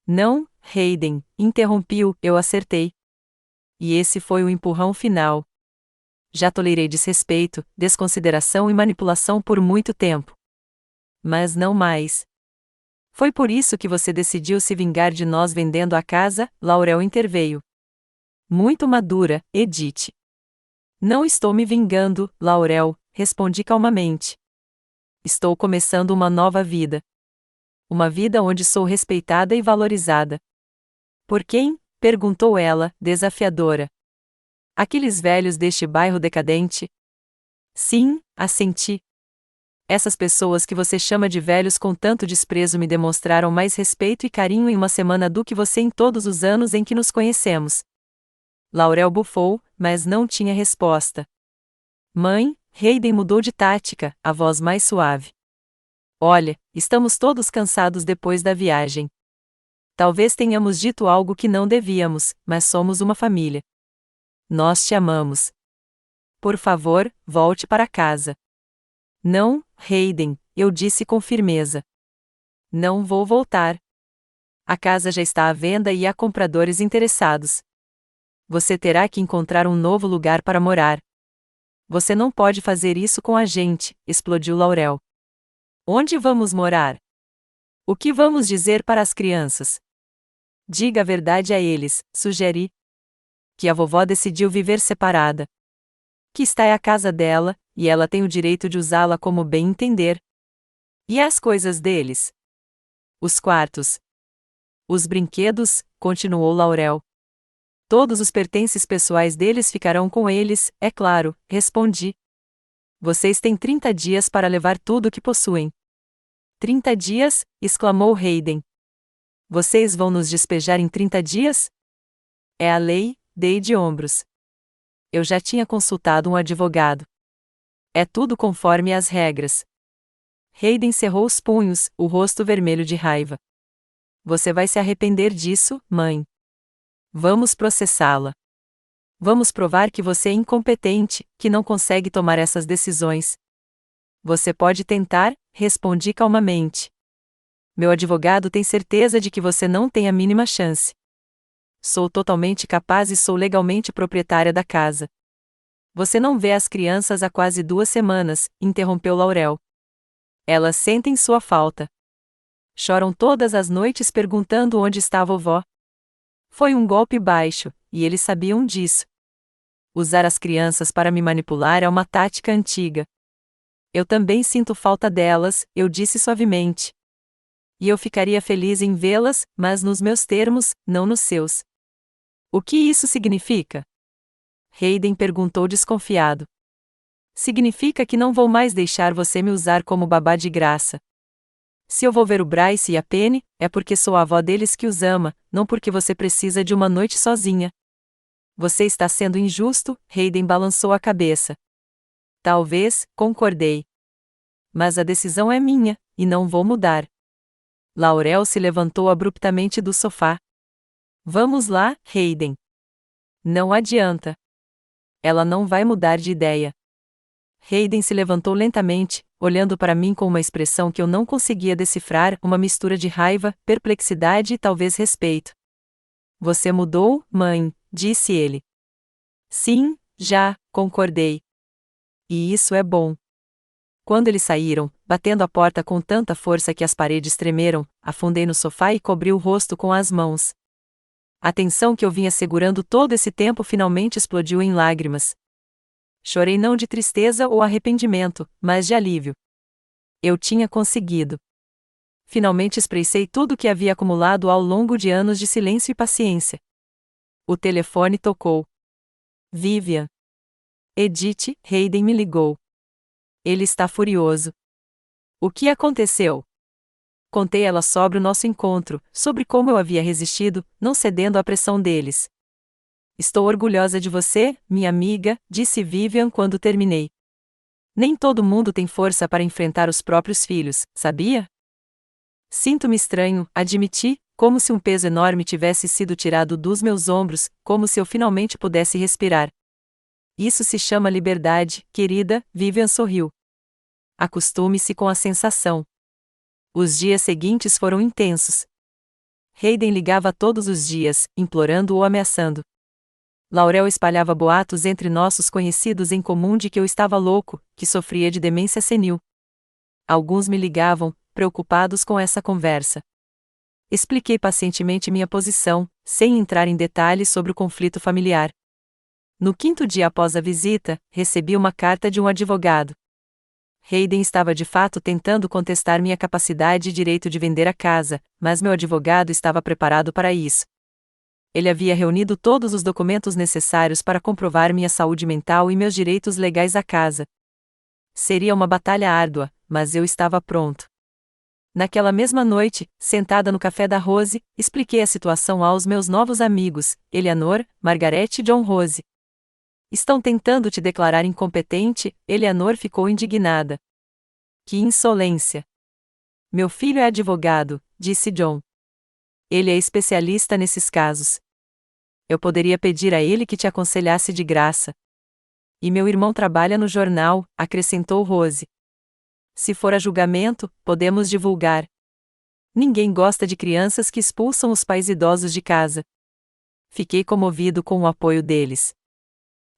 Não, Hayden, interrompi-o, eu acertei. E esse foi o empurrão final. Já tolerei desrespeito, desconsideração e manipulação por muito tempo. Mas não mais. Foi por isso que você decidiu se vingar de nós vendendo a casa, Laurel interveio. Muito madura, Edith. Não estou me vingando, Laurel, respondi calmamente. Estou começando uma nova vida. Uma vida onde sou respeitada e valorizada. Por quem? Perguntou ela, desafiadora. Aqueles velhos deste bairro decadente? Sim, assenti. Essas pessoas que você chama de velhos com tanto desprezo me demonstraram mais respeito e carinho em uma semana do que você em todos os anos em que nos conhecemos. Laurel bufou, mas não tinha resposta. Mãe, Hayden mudou de tática, a voz mais suave. Olha, estamos todos cansados depois da viagem. Talvez tenhamos dito algo que não devíamos, mas somos uma família. Nós te amamos. Por favor, volte para casa. Não, Hayden, eu disse com firmeza. Não vou voltar. A casa já está à venda e há compradores interessados. Você terá que encontrar um novo lugar para morar. Você não pode fazer isso com a gente, explodiu Laurel. Onde vamos morar? O que vamos dizer para as crianças? Diga a verdade a eles, sugeri. Que a vovó decidiu viver separada. Que esta é a casa dela, e ela tem o direito de usá-la como bem entender. E as coisas deles? Os quartos. Os brinquedos, continuou Laurel. Todos os pertences pessoais deles ficarão com eles, é claro, respondi. Vocês têm 30 dias para levar tudo o que possuem. 30 dias? Exclamou Hayden. Vocês vão nos despejar em 30 dias? É a lei, dei de ombros. Eu já tinha consultado um advogado. É tudo conforme as regras. Hayden cerrou os punhos, o rosto vermelho de raiva. Você vai se arrepender disso, mãe. Vamos processá-la. Vamos provar que você é incompetente, que não consegue tomar essas decisões. Você pode tentar, respondi calmamente. Meu advogado tem certeza de que você não tem a mínima chance. Sou totalmente capaz e sou legalmente proprietária da casa. Você não vê as crianças há quase 2 semanas, interrompeu Laurel. Elas sentem sua falta. Choram todas as noites perguntando onde está a vovó. Foi um golpe baixo, e eles sabiam disso. Usar as crianças para me manipular é uma tática antiga. Eu também sinto falta delas, eu disse suavemente. E eu ficaria feliz em vê-las, mas nos meus termos, não nos seus. O que isso significa? Hayden perguntou desconfiado. Significa que não vou mais deixar você me usar como babá de graça. Se eu vou ver o Bryce e a Penny, é porque sou a avó deles que os ama, não porque você precisa de uma noite sozinha. Você está sendo injusto, Hayden balançou a cabeça. Talvez, concordei. Mas a decisão é minha, e não vou mudar. Laurel se levantou abruptamente do sofá. Vamos lá, Hayden. Não adianta. Ela não vai mudar de ideia. Hayden se levantou lentamente, olhando para mim com uma expressão que eu não conseguia decifrar, uma mistura de raiva, perplexidade e talvez respeito. Você mudou, mãe, disse ele. Sim, já, concordei. E isso é bom. Quando eles saíram, batendo a porta com tanta força que as paredes tremeram, afundei no sofá e cobri o rosto com as mãos. A tensão que eu vinha segurando todo esse tempo finalmente explodiu em lágrimas. Chorei não de tristeza ou arrependimento, mas de alívio. Eu tinha conseguido. Finalmente expressei tudo o que havia acumulado ao longo de anos de silêncio e paciência. O telefone tocou. Vivian. Edith, Hayden me ligou. Ele está furioso. O que aconteceu? Contei ela sobre o nosso encontro, sobre como eu havia resistido, não cedendo à pressão deles. Estou orgulhosa de você, minha amiga, disse Vivian quando terminei. Nem todo mundo tem força para enfrentar os próprios filhos, sabia? Sinto-me estranho, admiti, como se um peso enorme tivesse sido tirado dos meus ombros, como se eu finalmente pudesse respirar. Isso se chama liberdade, querida, Vivian sorriu. Acostume-se com a sensação. Os dias seguintes foram intensos. Hayden ligava todos os dias, implorando ou ameaçando. Laurel espalhava boatos entre nossos conhecidos em comum de que eu estava louco, que sofria de demência senil. Alguns me ligavam, preocupados com essa conversa. Expliquei pacientemente minha posição, sem entrar em detalhes sobre o conflito familiar. No 5º dia após a visita, recebi uma carta de um advogado. Hayden estava de fato tentando contestar minha capacidade e direito de vender a casa, mas meu advogado estava preparado para isso. Ele havia reunido todos os documentos necessários para comprovar minha saúde mental e meus direitos legais à casa. Seria uma batalha árdua, mas eu estava pronto. Naquela mesma noite, sentada no café da Rose, expliquei a situação aos meus novos amigos, Eleanor, Margaret e John Rose. Estão tentando te declarar incompetente, Eleanor ficou indignada. Que insolência! Meu filho é advogado, disse John. Ele é especialista nesses casos. Eu poderia pedir a ele que te aconselhasse de graça. E meu irmão trabalha no jornal, acrescentou Rose. Se for a julgamento, podemos divulgar. Ninguém gosta de crianças que expulsam os pais idosos de casa. Fiquei comovido com o apoio deles.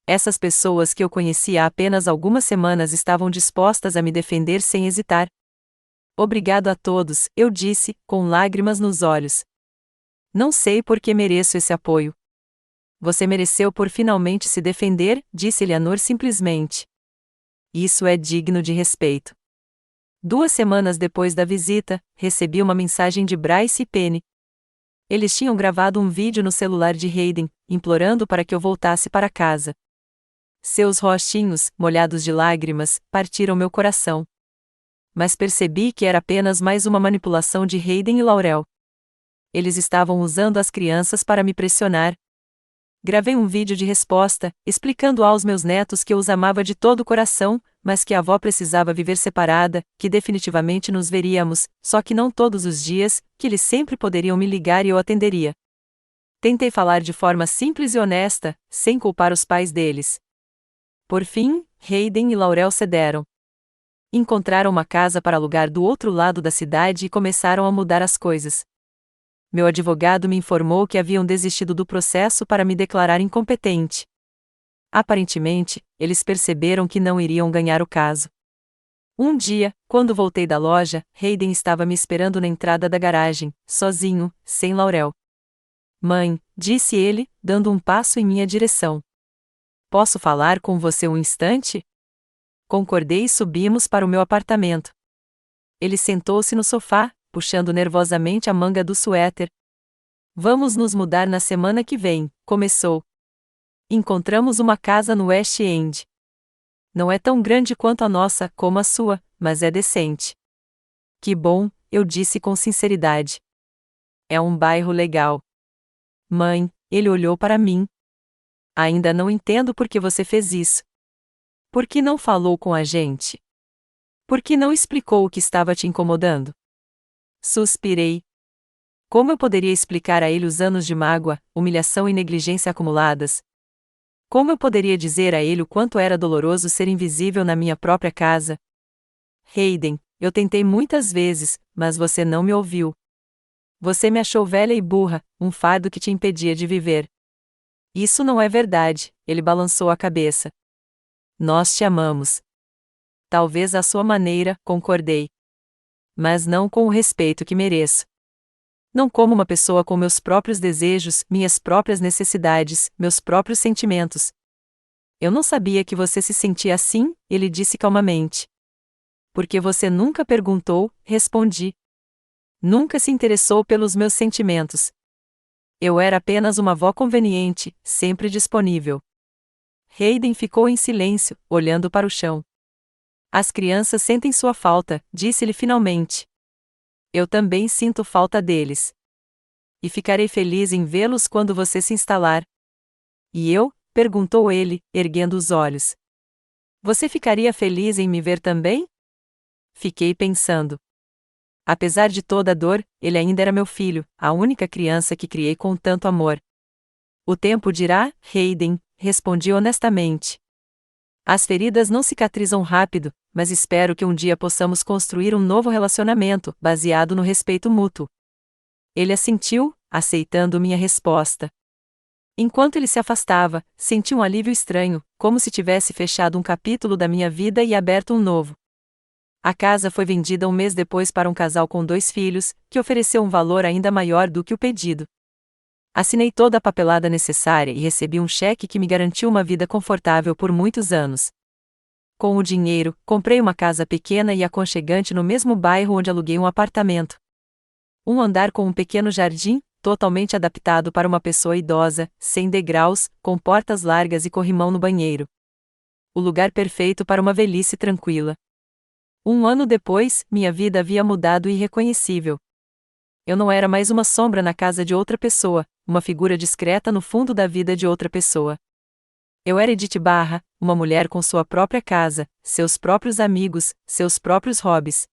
Essas pessoas que eu conhecia há apenas algumas semanas estavam dispostas a me defender sem hesitar. Obrigado a todos, eu disse, com lágrimas nos olhos. Não sei por que mereço esse apoio. Você mereceu por finalmente se defender, disse Eleanor simplesmente. Isso é digno de respeito. 2 semanas depois da visita, recebi uma mensagem de Bryce e Penny. Eles tinham gravado um vídeo no celular de Hayden, implorando para que eu voltasse para casa. Seus rostinhos, molhados de lágrimas, partiram meu coração. Mas percebi que era apenas mais uma manipulação de Hayden e Laurel. Eles estavam usando as crianças para me pressionar. Gravei um vídeo de resposta, explicando aos meus netos que eu os amava de todo o coração, mas que a avó precisava viver separada, que definitivamente nos veríamos, só que não todos os dias, que eles sempre poderiam me ligar e eu atenderia. Tentei falar de forma simples e honesta, sem culpar os pais deles. Por fim, Hayden e Laurel cederam. Encontraram uma casa para alugar do outro lado da cidade e começaram a mudar as coisas. Meu advogado me informou que haviam desistido do processo para me declarar incompetente. Aparentemente, eles perceberam que não iriam ganhar o caso. Um dia, quando voltei da loja, Hayden estava me esperando na entrada da garagem, sozinho, sem Laurel. Mãe, disse ele, dando um passo em minha direção. Posso falar com você um instante? Concordei e subimos para o meu apartamento. Ele sentou-se no sofá, puxando nervosamente a manga do suéter. Vamos nos mudar na semana que vem, começou. Encontramos uma casa no West End. Não é tão grande quanto a nossa, como a sua, mas é decente. Que bom, eu disse com sinceridade. É um bairro legal. Mãe, ele olhou para mim. Ainda não entendo por que você fez isso. Por que não falou com a gente? Por que não explicou o que estava te incomodando? Suspirei. Como eu poderia explicar a ele os anos de mágoa, humilhação e negligência acumuladas? Como eu poderia dizer a ele o quanto era doloroso ser invisível na minha própria casa? Hayden, eu tentei muitas vezes, mas você não me ouviu. Você me achou velha e burra, um fardo que te impedia de viver. Isso não é verdade, ele balançou a cabeça. Nós te amamos. Talvez à sua maneira, concordei. Mas não com o respeito que mereço. Não como uma pessoa com meus próprios desejos, minhas próprias necessidades, meus próprios sentimentos. Eu não sabia que você se sentia assim, ele disse calmamente. Porque você nunca perguntou, respondi. Nunca se interessou pelos meus sentimentos. Eu era apenas uma avó conveniente, sempre disponível. Hayden ficou em silêncio, olhando para o chão. As crianças sentem sua falta, disse-lhe finalmente. Eu também sinto falta deles. E ficarei feliz em vê-los quando você se instalar. E eu? Perguntou ele, erguendo os olhos. Você ficaria feliz em me ver também? Fiquei pensando. Apesar de toda a dor, ele ainda era meu filho, a única criança que criei com tanto amor. O tempo dirá, Hayden, respondi honestamente. As feridas não cicatrizam rápido, mas espero que um dia possamos construir um novo relacionamento, baseado no respeito mútuo. Ele assentiu, aceitando minha resposta. Enquanto ele se afastava, senti um alívio estranho, como se tivesse fechado um capítulo da minha vida e aberto um novo. A casa foi vendida um mês depois para um casal com 2 filhos, que ofereceu um valor ainda maior do que o pedido. Assinei toda a papelada necessária e recebi um cheque que me garantiu uma vida confortável por muitos anos. Com o dinheiro, comprei uma casa pequena e aconchegante no mesmo bairro onde aluguei um apartamento. Um andar com um pequeno jardim, totalmente adaptado para uma pessoa idosa, sem degraus, com portas largas e corrimão no banheiro. O lugar perfeito para uma velhice tranquila. Um ano depois, minha vida havia mudado irreconhecível. Eu não era mais uma sombra na casa de outra pessoa, uma figura discreta no fundo da vida de outra pessoa. Eu era Edith Barra, uma mulher com sua própria casa, seus próprios amigos, seus próprios hobbies.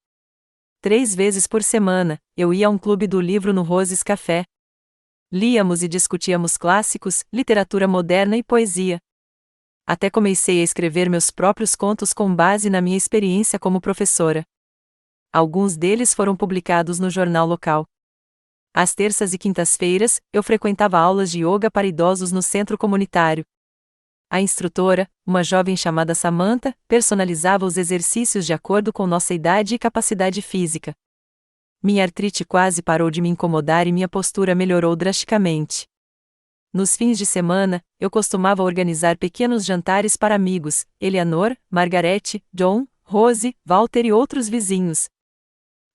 3 vezes por semana, eu ia a um clube do livro no Roses Café. Líamos e discutíamos clássicos, literatura moderna e poesia. Até comecei a escrever meus próprios contos com base na minha experiência como professora. Alguns deles foram publicados no jornal local. Às terças e quintas-feiras, eu frequentava aulas de yoga para idosos no centro comunitário. A instrutora, uma jovem chamada Samantha, personalizava os exercícios de acordo com nossa idade e capacidade física. Minha artrite quase parou de me incomodar e minha postura melhorou drasticamente. Nos fins de semana, eu costumava organizar pequenos jantares para amigos, Eleanor, Margarete, John, Rose, Walter e outros vizinhos.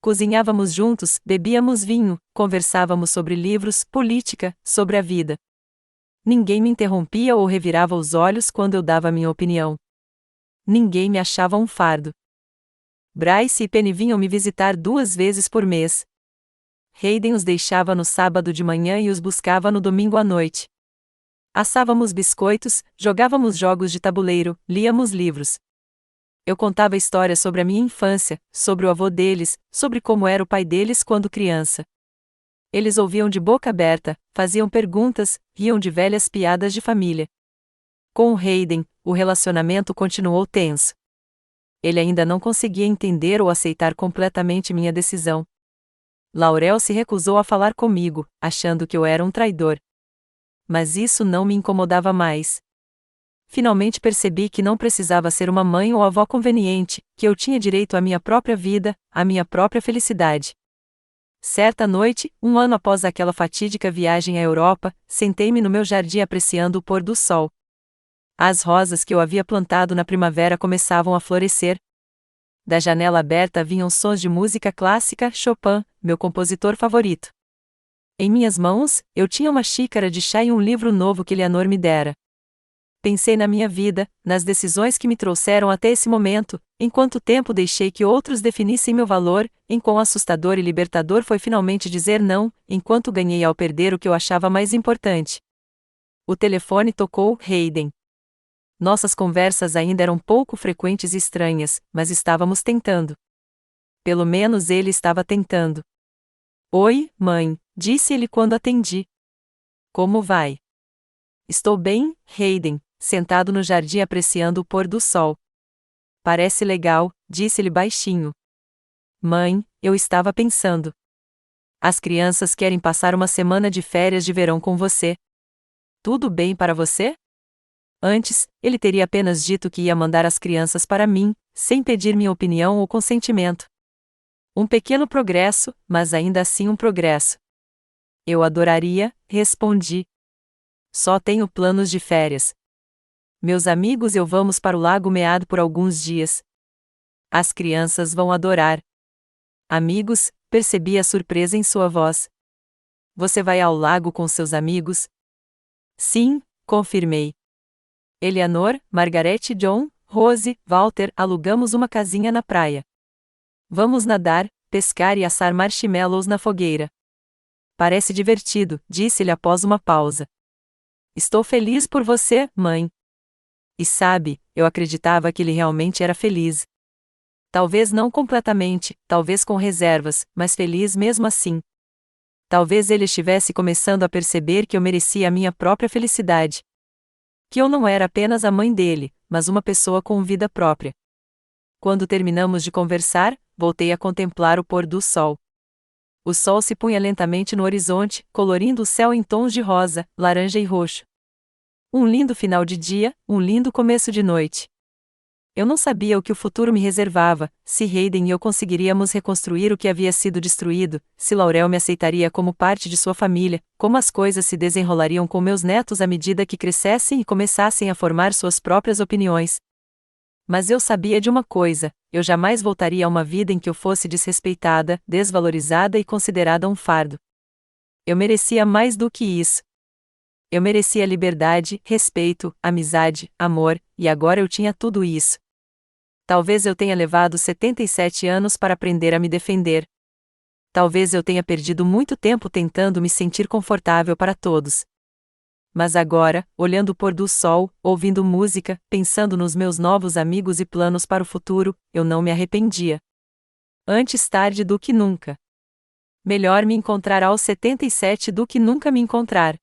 Cozinhávamos juntos, bebíamos vinho, conversávamos sobre livros, política, sobre a vida. Ninguém me interrompia ou revirava os olhos quando eu dava minha opinião. Ninguém me achava um fardo. Bryce e Penny vinham me visitar 2 vezes por mês. Hayden os deixava no sábado de manhã e os buscava no domingo à noite. Assávamos biscoitos, jogávamos jogos de tabuleiro, líamos livros. Eu contava histórias sobre a minha infância, sobre o avô deles, sobre como era o pai deles quando criança. Eles ouviam de boca aberta, faziam perguntas, riam de velhas piadas de família. Com o Hayden, o relacionamento continuou tenso. Ele ainda não conseguia entender ou aceitar completamente minha decisão. Laurel se recusou a falar comigo, achando que eu era um traidor. Mas isso não me incomodava mais. finalmente percebi que não precisava ser uma mãe ou avó conveniente, que eu tinha direito à minha própria vida, à minha própria felicidade. Certa noite, um ano após aquela fatídica viagem à Europa, sentei-me no meu jardim apreciando o pôr do sol. As rosas que eu havia plantado na primavera começavam a florescer. Da janela aberta vinham sons de música clássica, Chopin, meu compositor favorito. Em minhas mãos, eu tinha uma xícara de chá e um livro novo que Leonor me dera. Pensei na minha vida, nas decisões que me trouxeram até esse momento, em quanto tempo deixei que outros definissem meu valor, em quão assustador e libertador foi finalmente dizer não, enquanto ganhei ao perder o que eu achava mais importante. O telefone tocou, Hayden. Nossas conversas ainda eram pouco frequentes e estranhas, mas estávamos tentando. Pelo menos ele estava tentando. Oi, mãe, disse ele quando atendi. Como vai? Estou bem, Hayden, sentado no jardim apreciando o pôr do sol. Parece legal, disse-lhe baixinho. Mãe, eu estava pensando. As crianças querem passar uma semana de férias de verão com você. Tudo bem para você? Antes, ele teria apenas dito que ia mandar as crianças para mim, sem pedir minha opinião ou consentimento. Um pequeno progresso, mas ainda assim um progresso. Eu adoraria, respondi. Só tenho planos de férias. Meus amigos e eu vamos para o Lago Mead por alguns dias. As crianças vão adorar. Amigos, percebi a surpresa em sua voz. Você vai ao lago com seus amigos? Sim, confirmei. Eleanor, Margarete, John, Rose, Walter, alugamos uma casinha na praia. Vamos nadar, pescar e assar marshmallows na fogueira. Parece divertido, disse-lhe após uma pausa. Estou feliz por você, mãe. E sabe, eu acreditava que ele realmente era feliz. Talvez não completamente, talvez com reservas, mas feliz mesmo assim. Talvez ele estivesse começando a perceber que eu merecia a minha própria felicidade. Que eu não era apenas a mãe dele, mas uma pessoa com vida própria. Quando terminamos de conversar, voltei a contemplar o pôr do sol. O sol se punha lentamente no horizonte, colorindo o céu em tons de rosa, laranja e roxo. Um lindo final de dia, um lindo começo de noite. Eu não sabia o que o futuro me reservava, se Hayden e eu conseguiríamos reconstruir o que havia sido destruído, se Laurel me aceitaria como parte de sua família, como as coisas se desenrolariam com meus netos à medida que crescessem e começassem a formar suas próprias opiniões. Mas eu sabia de uma coisa: eu jamais voltaria a uma vida em que eu fosse desrespeitada, desvalorizada e considerada um fardo. Eu merecia mais do que isso. Eu merecia liberdade, respeito, amizade, amor, e agora eu tinha tudo isso. Talvez eu tenha levado 77 anos para aprender a me defender. Talvez eu tenha perdido muito tempo tentando me sentir confortável para todos. Mas agora, olhando o pôr do sol, ouvindo música, pensando nos meus novos amigos e planos para o futuro, eu não me arrependia. Antes tarde do que nunca. Melhor me encontrar aos 77 do que nunca me encontrar.